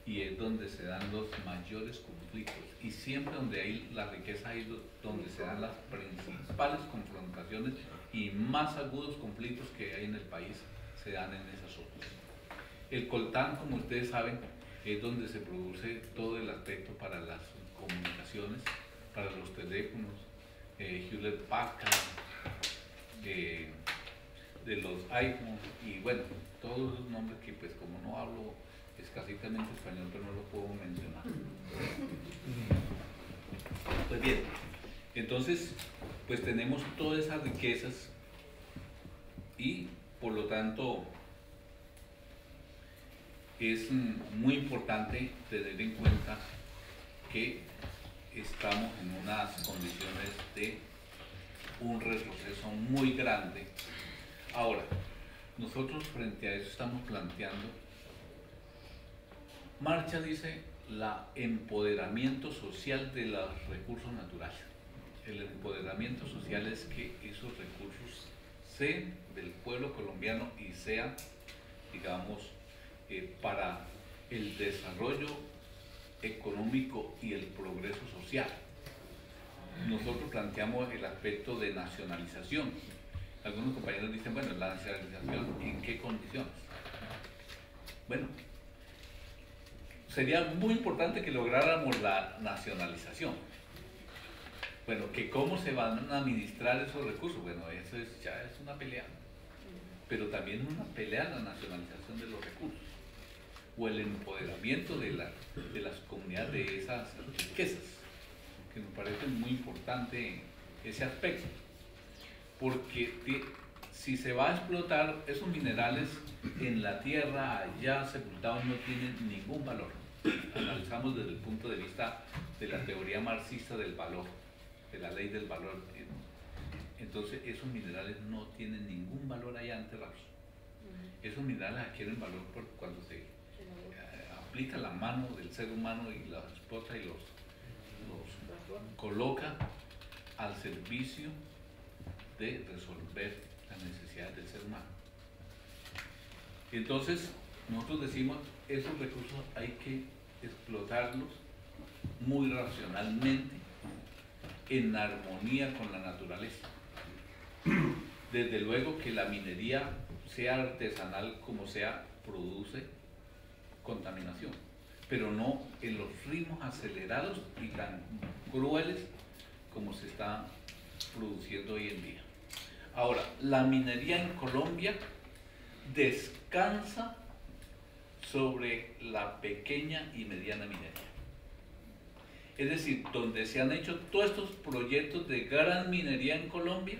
Speaker 3: y es donde se dan los mayores conflictos, y siempre donde hay la riqueza es donde se dan las principales confrontaciones y más agudos conflictos que hay en el país, se dan en esas zonas. El coltán, como ustedes saben, es donde se produce todo el aspecto para las comunicaciones, para los teléfonos, Hewlett Packard, de los iPhones, y bueno, todos esos nombres que pues como no hablo escasitamente español, pero no lo puedo mencionar. Pues bien, entonces pues tenemos todas esas riquezas, y por lo tanto es muy importante tener en cuenta que estamos en unas condiciones de un retroceso muy grande. Ahora, nosotros frente a eso estamos planteando, Marcha dice, el empoderamiento social de los recursos naturales. El empoderamiento social es que esos recursos sean del pueblo colombiano y sean, digamos, para el desarrollo económico y el progreso social. Nosotros planteamos el aspecto de nacionalización. Algunos compañeros dicen, bueno, la nacionalización, ¿en qué condiciones? Bueno, sería muy importante que lográramos la nacionalización. Bueno, que cómo se van a administrar esos recursos, bueno, eso ya es una pelea, pero también una pelea la nacionalización de los recursos o el empoderamiento de las comunidades de esas riquezas, que me parece muy importante ese aspecto, porque si se va a explotar esos minerales en la tierra allá sepultados no tienen ningún valor. Analizamos desde el punto de vista de la teoría marxista del valor, de la ley del valor. Entonces esos minerales no tienen ningún valor allá enterrados. Esos minerales adquieren valor cuando se aplica la mano del ser humano y los explota y los coloca al servicio de resolver las necesidades del ser humano. Entonces nosotros decimos, esos recursos hay que explotarlos muy racionalmente, en armonía con la naturaleza. Desde luego que la minería, sea artesanal como sea, produce contaminación, pero no en los ritmos acelerados y tan crueles como se está produciendo hoy en día. Ahora, la minería en Colombia descansa sobre la pequeña y mediana minería. Es decir, donde se han hecho todos estos proyectos de gran minería en Colombia,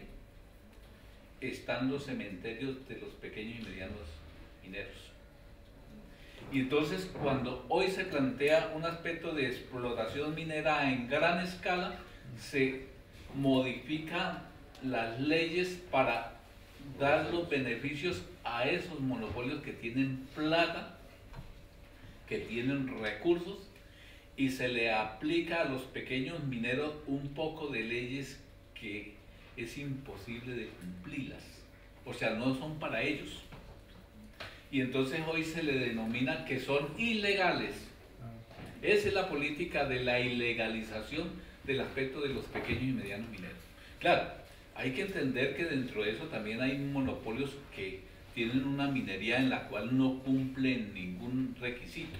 Speaker 3: están los cementerios de los pequeños y medianos mineros. Y entonces, cuando hoy se plantea un aspecto de explotación minera en gran escala, se modifican las leyes para dar los beneficios a esos monopolios que tienen plata, que tienen recursos, y se le aplica a los pequeños mineros un poco de leyes que es imposible de cumplirlas, o sea, no son para ellos. Y entonces hoy se le denomina que son ilegales. Esa es la política de la ilegalización del aspecto de los pequeños y medianos mineros. Claro, hay que entender que dentro de eso también hay monopolios que tienen una minería en la cual no cumplen ningún requisito.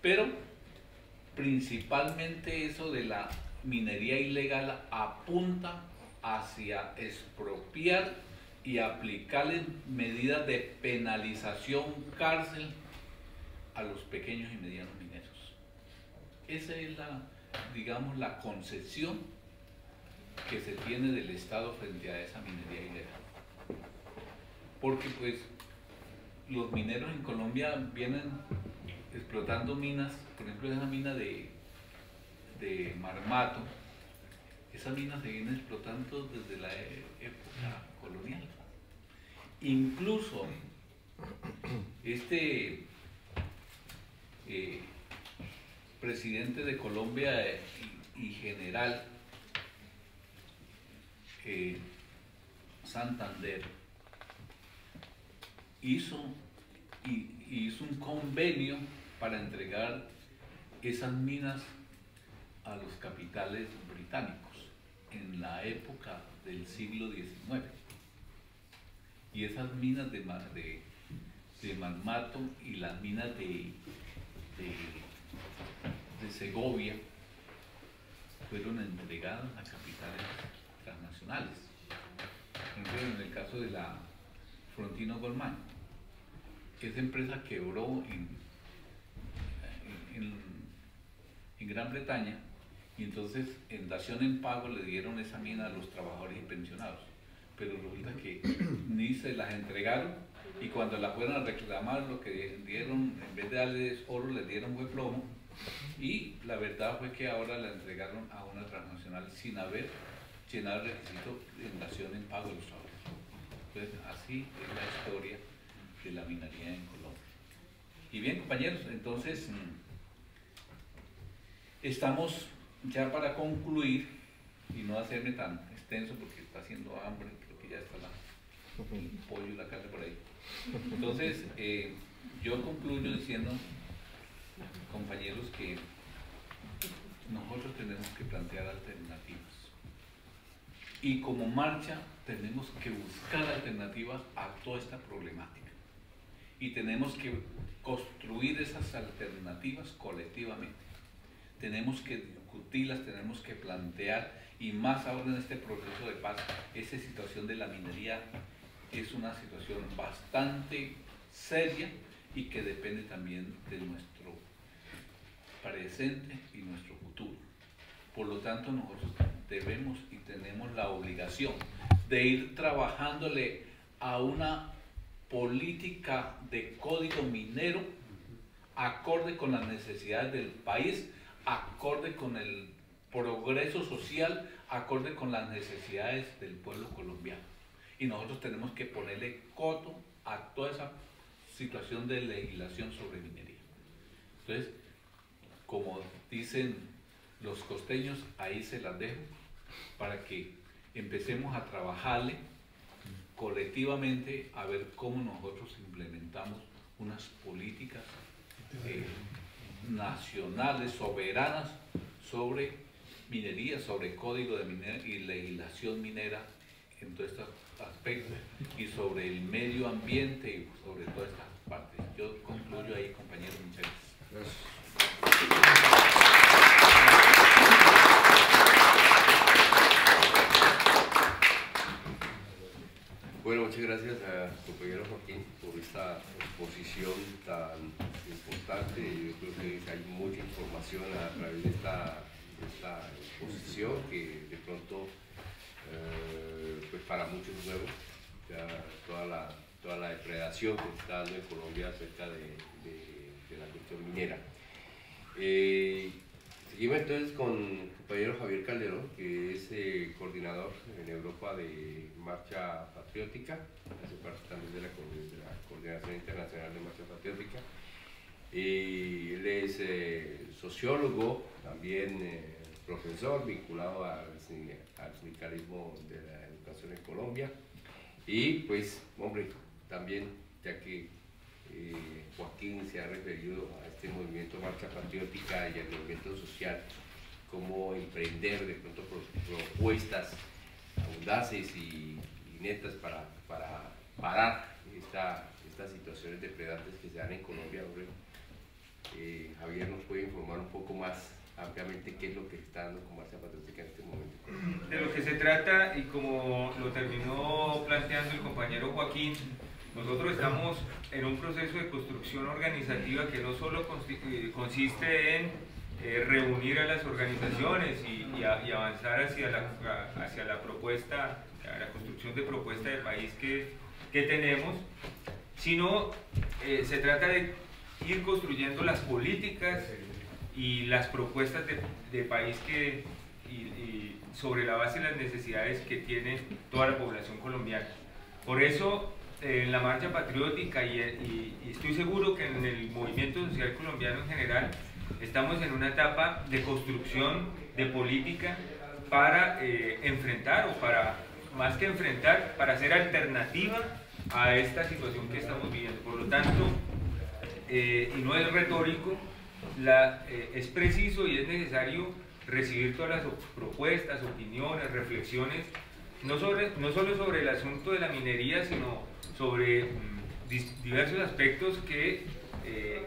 Speaker 3: Pero principalmente eso de la minería ilegal apunta hacia expropiar y aplicarle medidas de penalización, cárcel a los pequeños y medianos mineros. Esa es digamos, la concepción que se tiene del Estado frente a esa minería ilegal. Porque pues los mineros en Colombia vienen explotando minas, por ejemplo esa mina de Marmato, esa mina se viene explotando desde la época colonial. Incluso este presidente de Colombia y general Santander hizo un convenio para entregar esas minas a los capitales británicos en la época del siglo XIX. Y esas minas de Marmato y las minas de Segovia fueron entregadas a capitales transnacionales. Por ejemplo, en el caso de la Frontino Goldman, esa empresa quebró en Gran Bretaña, y entonces en dación en pago le dieron esa mina a los trabajadores y pensionados, pero resulta que ni se las entregaron, y cuando la fueron a reclamar, lo que dieron, en vez de darles oro, les dieron buen plomo, y la verdad fue que ahora la entregaron a una transnacional sin haber llenado el requisito en dación en pago de los trabajadores. Entonces, así es la historia de la minería en Colombia. Y bien, compañeros, entonces estamos ya para concluir y no hacerme tan extenso porque está haciendo hambre, creo que ya está el pollo y la carne por ahí. Entonces, yo concluyo diciendo, compañeros, que nosotros tenemos que plantear alternativas. Y como marcha tenemos que buscar alternativas a toda esta problemática. y tenemos que construir esas alternativas colectivamente. Tenemos que discutirlas, tenemos que plantear, y más ahora en este proceso de paz, esa situación de la minería es una situación bastante seria y que depende también de nuestro presente y nuestro futuro. Por lo tanto, nosotros debemos y tenemos la obligación de ir trabajándole a una política de código minero acorde con las necesidades del país, acorde con el progreso social, acorde con las necesidades del pueblo colombiano. Y nosotros tenemos que ponerle coto a toda esa situación de legislación sobre minería. Entonces, como dicen los costeños, ahí se las dejo para que empecemos a trabajarle colectivamente a ver cómo nosotros implementamos unas políticas nacionales, soberanas, sobre minería, sobre código de minera y legislación minera en todos estos aspectos, y sobre el medio ambiente y sobre todas estas partes. Yo concluyo ahí, compañeros. Muchas gracias.
Speaker 2: Bueno, muchas gracias a compañero Joaquín por esta exposición tan importante. Yo creo que hay mucha información a través de esta exposición que de pronto pues para muchos es nuevo, ya toda la depredación que se está dando en Colombia acerca de la cuestión minera. Seguimos entonces con el compañero Javier Calderón, que es coordinador en Europa de Marcha Patriótica, hace parte también de la Coordinación Internacional de Marcha Patriótica. Él es sociólogo, también profesor vinculado al sindicalismo de la educación en Colombia, y pues, hombre, también, ya que Joaquín se ha referido a este movimiento Marcha Patriótica y al movimiento social, cómo emprender de pronto propuestas audaces y netas para parar estas situaciones depredantes que se dan en Colombia. Hombre, Javier nos puede informar un poco más ampliamente qué es lo que está dando con Marcha Patriótica en este momento.
Speaker 4: De lo que se trata, y como lo terminó planteando el compañero Joaquín, nosotros estamos en un proceso de construcción organizativa que no solo consiste en reunir a las organizaciones y avanzar hacia la propuesta, a la construcción de propuesta de país que tenemos, sino se trata de ir construyendo las políticas y las propuestas de país y sobre la base de las necesidades que tiene toda la población colombiana. Por eso, en la Marcha Patriótica y estoy seguro que en el movimiento social colombiano en general, estamos en una etapa de construcción de política para enfrentar, o para, más que enfrentar, para hacer alternativa a esta situación que estamos viviendo. Por lo tanto, y no es retórico, es preciso y es necesario recibir todas las propuestas, opiniones, reflexiones, no solo sobre el asunto de la minería, sino sobre diversos aspectos que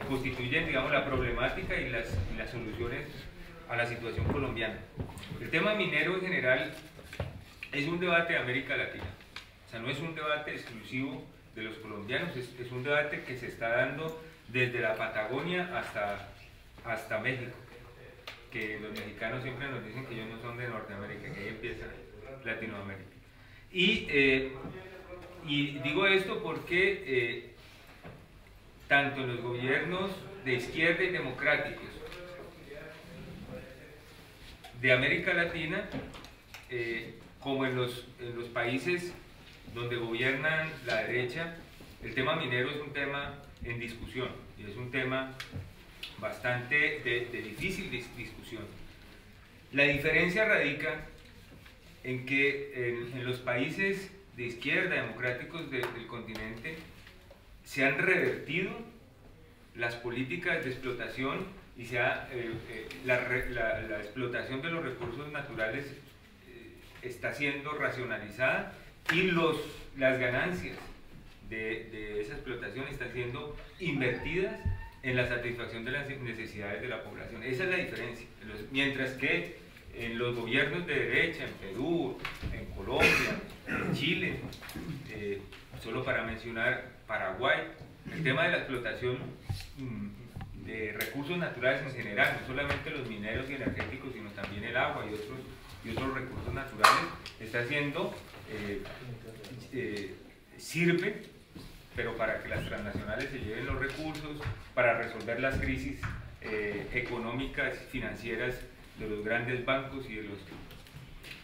Speaker 4: constituyen, digamos, la problemática y las soluciones a la situación colombiana. El tema minero en general es un debate de América Latina, o sea, no es un debate exclusivo de los colombianos, es un debate que se está dando desde la Patagonia hasta México, que los mexicanos siempre nos dicen que ellos no son de Norteamérica, que ahí empieza Latinoamérica. Y digo esto porque tanto en los gobiernos de izquierda y democráticos de América Latina, como en los países donde gobiernan la derecha, el tema minero es un tema en discusión, y es un tema bastante de difícil discusión. La diferencia radica en que en los países de izquierda, democráticos del continente, se han revertido las políticas de explotación y la explotación de los recursos naturales está siendo racionalizada, y las ganancias de esa explotación están siendo invertidas en la satisfacción de las necesidades de la población. Esa es la diferencia. Mientras que en los gobiernos de derecha, en Perú, en Colombia, en Chile, solo para mencionar Paraguay, el tema de la explotación de recursos naturales en general, no solamente los mineros y energéticos, sino también el agua y otros recursos naturales, está siendo, sirve, pero para que las transnacionales se lleven los recursos, para resolver las crisis económicas, financieras de los grandes bancos y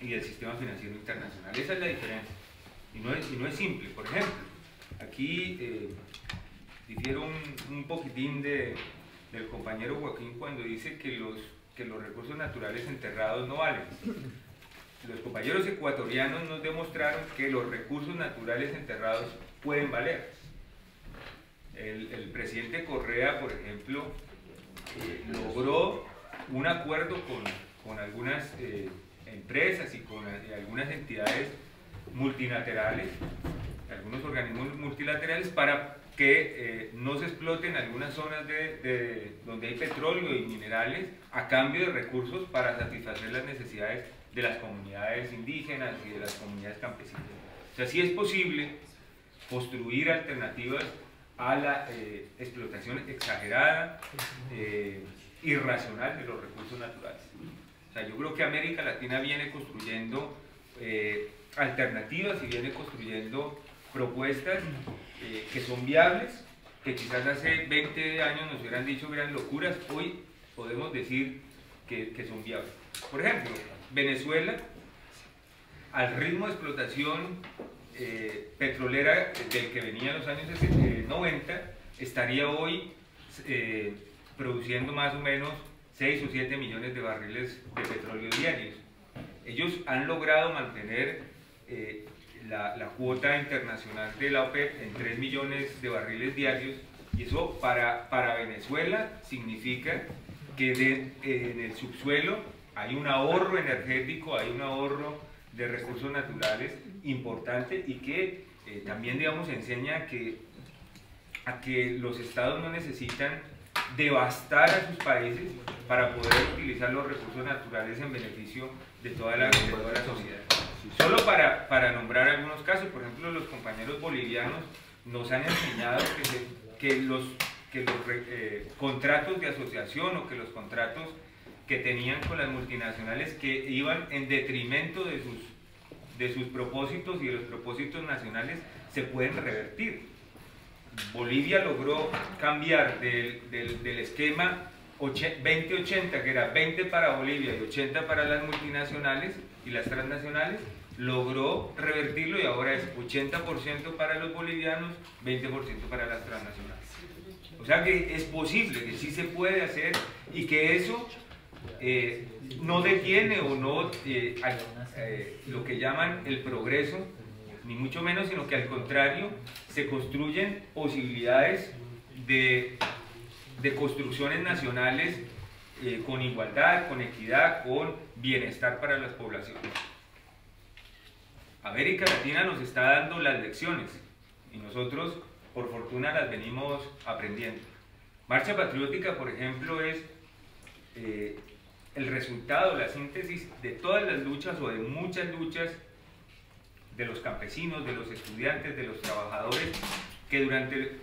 Speaker 4: del sistema financiero internacional. Esa es la diferencia. Y no es simple. Por ejemplo, aquí difiero un poquitín del compañero Joaquín cuando dice que los recursos naturales enterrados no valen. Los compañeros ecuatorianos nos demostraron que los recursos naturales enterrados pueden valer. El presidente Correa, por ejemplo, logró un acuerdo con algunas empresas y con algunas entidades multilaterales, algunos organismos multilaterales, para que no se exploten algunas zonas donde hay petróleo y minerales a cambio de recursos para satisfacer las necesidades de las comunidades indígenas y de las comunidades campesinas. O sea, sí es posible construir alternativas a la explotación exagerada, irracional de los recursos naturales. O sea, yo creo que América Latina viene construyendo alternativas y viene construyendo propuestas que son viables, que quizás hace 20 años nos hubieran dicho que eran locuras, hoy podemos decir que son viables. Por ejemplo, Venezuela, al ritmo de explotación petrolera del que venía en los años 90, estaría hoy produciendo más o menos 6 o 7 millones de barriles de petróleo diarios. Ellos han logrado mantener la cuota internacional de la OPEP en 3 millones de barriles diarios, y eso para Venezuela significa que en el subsuelo hay un ahorro energético, hay un ahorro de recursos naturales importante, y que también, digamos, enseña a que los estados no necesitan devastar a sus países para poder utilizar los recursos naturales en beneficio de toda la sociedad. Solo para nombrar algunos casos, por ejemplo, los compañeros bolivianos nos han enseñado que los contratos de asociación o que los contratos que tenían con las multinacionales que iban en detrimento de sus propósitos y de los propósitos nacionales se pueden revertir. Bolivia logró cambiar del esquema 20-80, que era 20 para Bolivia y 80 para las multinacionales y las transnacionales, logró revertirlo y ahora es 80% para los bolivianos, 20% para las transnacionales. O sea que es posible, que sí se puede hacer, y que eso no detiene o no lo que llaman el progreso, ni mucho menos, sino que al contrario se construyen posibilidades de construcciones nacionales con igualdad, con equidad, con bienestar para las poblaciones. América Latina nos está dando las lecciones y nosotros, por fortuna, las venimos aprendiendo. Marcha Patriótica, por ejemplo, es el resultado, la síntesis de todas las luchas o de muchas luchas de los campesinos, de los estudiantes, de los trabajadores, que durante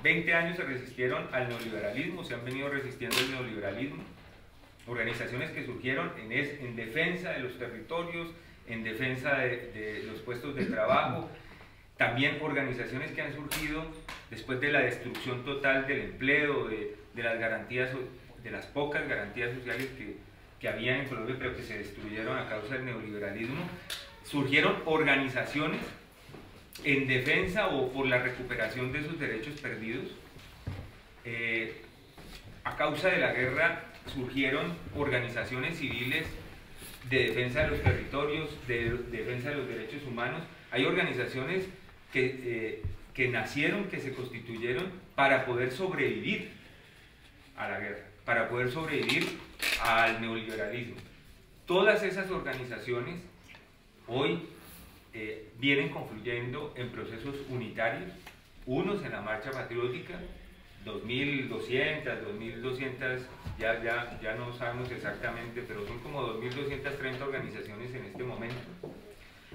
Speaker 4: 20 años se resistieron al neoliberalismo, se han venido resistiendo al neoliberalismo. Organizaciones que surgieron en defensa de los territorios, en defensa de los puestos de trabajo. También organizaciones que han surgido después de la destrucción total del empleo, de las garantías, de las pocas garantías sociales que había en Colombia, pero que se destruyeron a causa del neoliberalismo. Surgieron organizaciones en defensa o por la recuperación de sus derechos perdidos. A causa de la guerra surgieron organizaciones civiles de defensa de los territorios, de defensa de los derechos humanos. Hay organizaciones que nacieron, que se constituyeron para poder sobrevivir a la guerra, para poder sobrevivir al neoliberalismo. Todas esas organizaciones hoy vienen confluyendo en procesos unitarios, unos en la marcha patriótica, 2.200, 2.200, ya no sabemos exactamente, pero son como 2.230 organizaciones en este momento.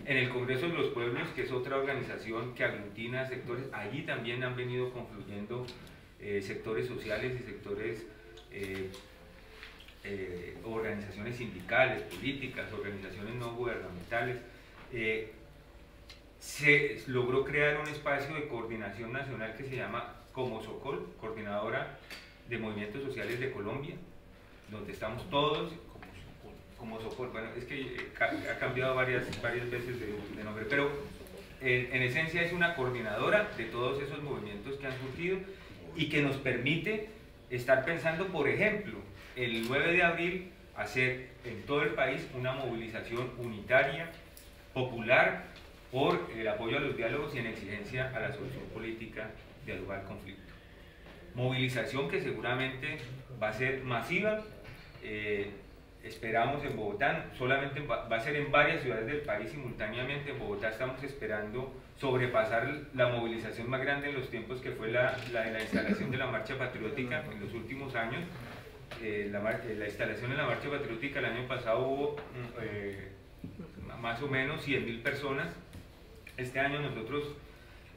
Speaker 4: En el Congreso de los Pueblos, que es otra organización que aglutina sectores, allí también han venido confluyendo sectores sociales y sectores, organizaciones sindicales, políticas, organizaciones no gubernamentales. Se logró crear un espacio de coordinación nacional que se llama Comosocol, Coordinadora de Movimientos Sociales de Colombia, donde estamos todos. Comosocol, bueno, es que ha cambiado varias veces de nombre, pero en esencia es una coordinadora de todos esos movimientos que han surgido y que nos permite estar pensando, por ejemplo, el 9 de abril hacer en todo el país una movilización unitaria, popular, por el apoyo a los diálogos y en exigencia a la solución política de al conflicto. Movilización que seguramente va a ser masiva, esperamos en Bogotá, solamente va a ser en varias ciudades del país simultáneamente. En Bogotá estamos esperando sobrepasar la movilización más grande en los tiempos, que fue la de la instalación de la Marcha Patriótica en los últimos años. La instalación de la Marcha Patriótica el año pasado hubo más o menos 100.000 personas. Este año nosotros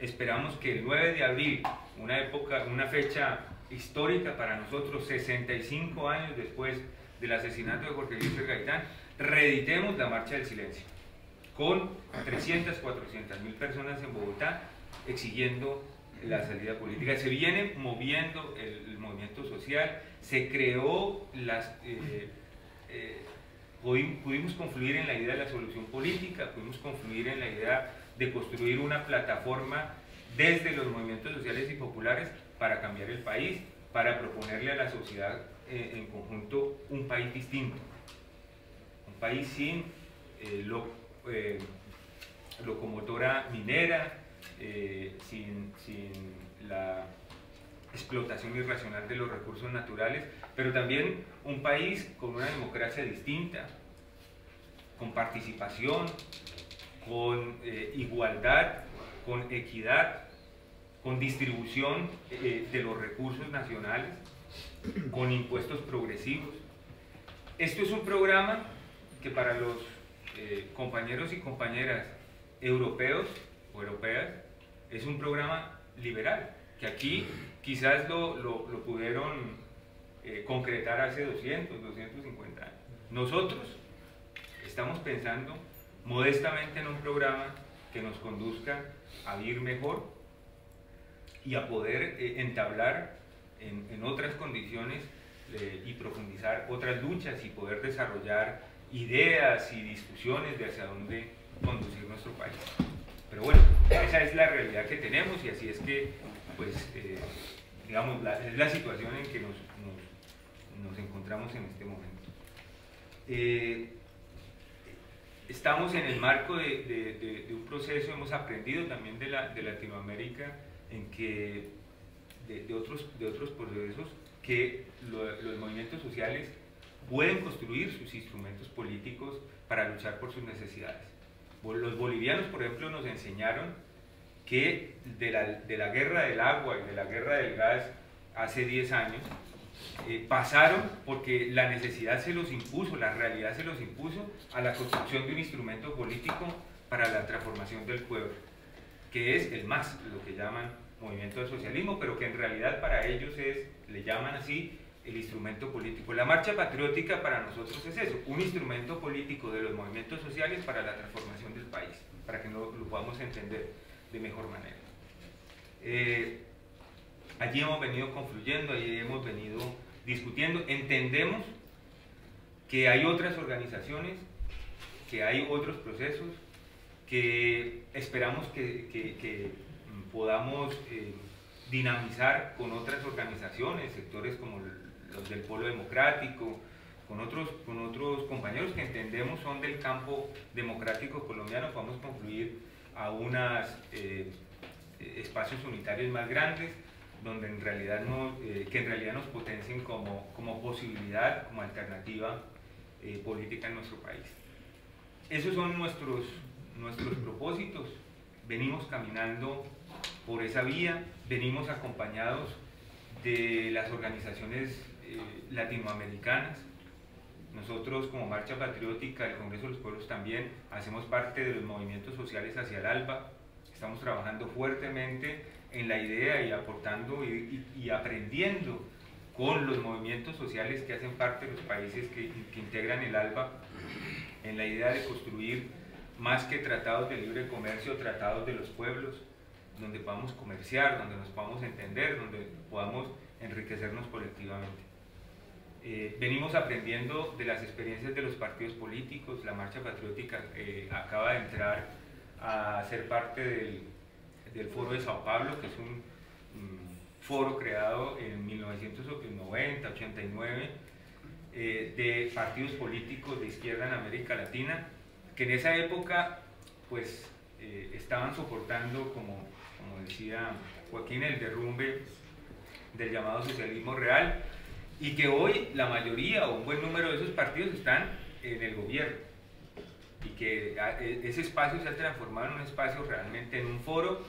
Speaker 4: esperamos que el 9 de abril, una fecha histórica para nosotros, 65 años después del asesinato de Jorge Luis Gaitán, reeditemos la Marcha del Silencio, con 300, 400.000 personas en Bogotá exigiendo la salida política. Se viene moviendo el movimiento social, se creó pudimos confluir en la idea de la solución política, pudimos confluir en la idea de construir una plataforma desde los movimientos sociales y populares para cambiar el país, para proponerle a la sociedad en conjunto un país distinto, un país sin locomotora minera, sin la explotación irracional de los recursos naturales, pero también un país con una democracia distinta, con participación, con igualdad, con equidad, con distribución de los recursos nacionales, con impuestos progresivos. Esto es un programa que para los compañeros y compañeras europeos o europeas es un programa liberal, que aquí quizás lo pudieron concretar hace 200, 250 años. Nosotros estamos pensando modestamente en un programa que nos conduzca a vivir mejor y a poder entablar en otras condiciones y profundizar otras luchas y poder desarrollar ideas y discusiones de hacia dónde conducir nuestro país. Pero bueno, esa es la realidad que tenemos y así es que, pues, digamos, es la situación en que nos encontramos en este momento. Estamos en el marco de un proceso, hemos aprendido también de Latinoamérica, en que de otros procesos, que los movimientos sociales pueden construir sus instrumentos políticos para luchar por sus necesidades. Los bolivianos, por ejemplo, nos enseñaron que de la guerra del agua y de la guerra del gas hace 10 años, pasaron porque la necesidad se los impuso, la realidad se los impuso a la construcción de un instrumento político para la transformación del pueblo, que es el MAS, lo que llaman movimiento de socialismo, pero que en realidad para ellos le llaman así, el instrumento político. La marcha patriótica para nosotros es eso, un instrumento político de los movimientos sociales para la transformación del país, para que lo podamos entender de mejor manera. Allí hemos venido confluyendo, allí hemos venido discutiendo, entendemos que hay otras organizaciones, que hay otros procesos, que esperamos que podamos dinamizar con otras organizaciones, sectores como los del Polo Democrático, con otros compañeros que entendemos son del campo democrático colombiano, podamos confluir a unos espacios unitarios más grandes, donde en realidad que en realidad nos potencien como posibilidad, como alternativa política en nuestro país. Esos son nuestros propósitos, venimos caminando por esa vía, venimos acompañados de las organizaciones latinoamericanas. Nosotros como Marcha Patriótica del Congreso de los Pueblos también hacemos parte de los movimientos sociales hacia el ALBA. Estamos trabajando fuertemente en la idea y aportando y aprendiendo con los movimientos sociales que hacen parte de los países que integran el ALBA, en la idea de construir más que tratados de libre comercio, tratados de los pueblos, donde podamos comerciar, donde nos podamos entender, donde podamos enriquecernos colectivamente. Venimos aprendiendo de las experiencias de los partidos políticos. La Marcha Patriótica acaba de entrar a ser parte del Foro de Sao Paulo, que es un foro creado en 1990, 89, de partidos políticos de izquierda en América Latina, que en esa época pues estaban soportando, como decía Joaquín, el derrumbe del llamado socialismo real, y que hoy la mayoría o un buen número de esos partidos están en el gobierno, y que ese espacio se ha transformado en un espacio realmente, en un foro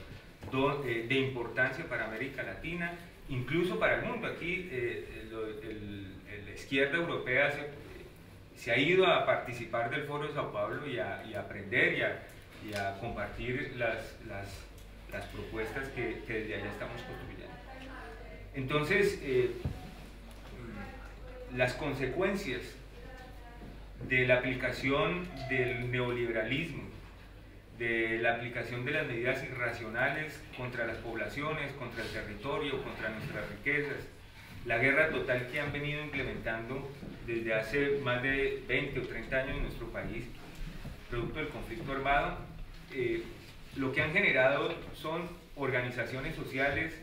Speaker 4: de importancia para América Latina, incluso para el mundo. Aquí la izquierda europea se ha ido a participar del Foro de Sao Paulo y a aprender y a compartir las propuestas que desde allá estamos construyendo. Entonces, las consecuencias de la aplicación del neoliberalismo, de la aplicación de las medidas irracionales contra las poblaciones, contra el territorio, contra nuestras riquezas, la guerra total que han venido implementando desde hace más de 20 o 30 años en nuestro país, producto del conflicto armado, lo que han generado son organizaciones sociales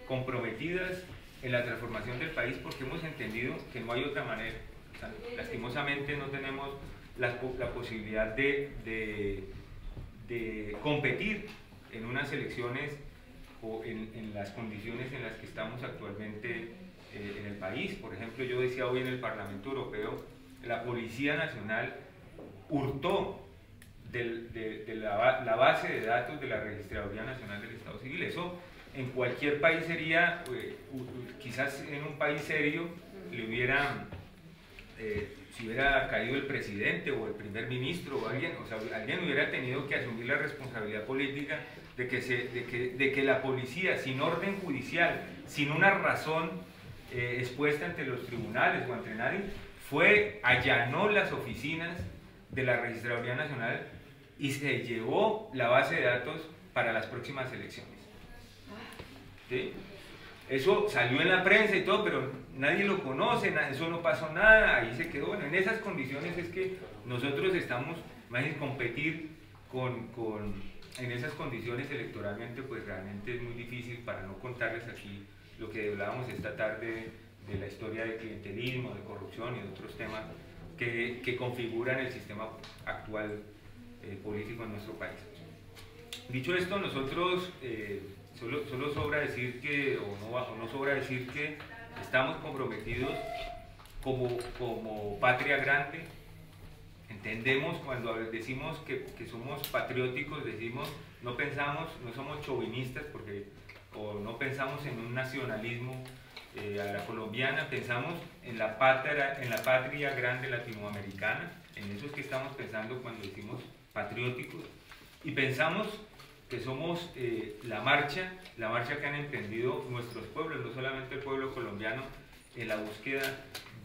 Speaker 4: comprometidas en la transformación del país, porque hemos entendido que no hay otra manera. O sea, lastimosamente no tenemos la posibilidad de competir en unas elecciones o en las condiciones en las que estamos actualmente en el país. Por ejemplo, yo decía hoy en el Parlamento Europeo, la Policía Nacional hurtó de la base de datos de la Registraduría Nacional del Estado Civil. Eso en cualquier país sería, quizás en un país serio, le hubiera, si hubiera caído el presidente o el primer ministro o alguien, o sea, alguien hubiera tenido que asumir la responsabilidad política de que la policía, sin orden judicial, sin una razón expuesta ante los tribunales o ante nadie, allanó las oficinas de la Registraduría Nacional y se llevó la base de datos para las próximas elecciones. ¿Sí? Eso salió en la prensa y todo, pero nadie lo conoce, eso no pasó nada, ahí se quedó. Bueno, en esas condiciones es que nosotros estamos, más que competir en esas condiciones electoralmente, pues realmente es muy difícil, para no contarles aquí lo que hablábamos esta tarde de la historia de clientelismo, de corrupción y de otros temas que configuran el sistema actual político en nuestro país. Dicho esto, nosotros solo sobra decir que, o no sobra decir que estamos comprometidos como patria grande. Entendemos cuando decimos que somos patrióticos, decimos, no somos chauvinistas, o no pensamos en un nacionalismo a la colombiana, pensamos en la patria grande latinoamericana. En eso es que estamos pensando cuando decimos patrióticos, y pensamos que somos la marcha que han emprendido nuestros pueblos, no solamente el pueblo colombiano, en la búsqueda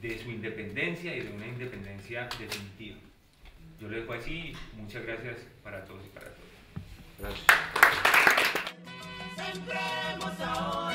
Speaker 4: de su independencia y de una independencia definitiva. Yo lo dejo así. Muchas gracias para todos y para todas.
Speaker 2: Gracias.
Speaker 1: Sembremos ahora.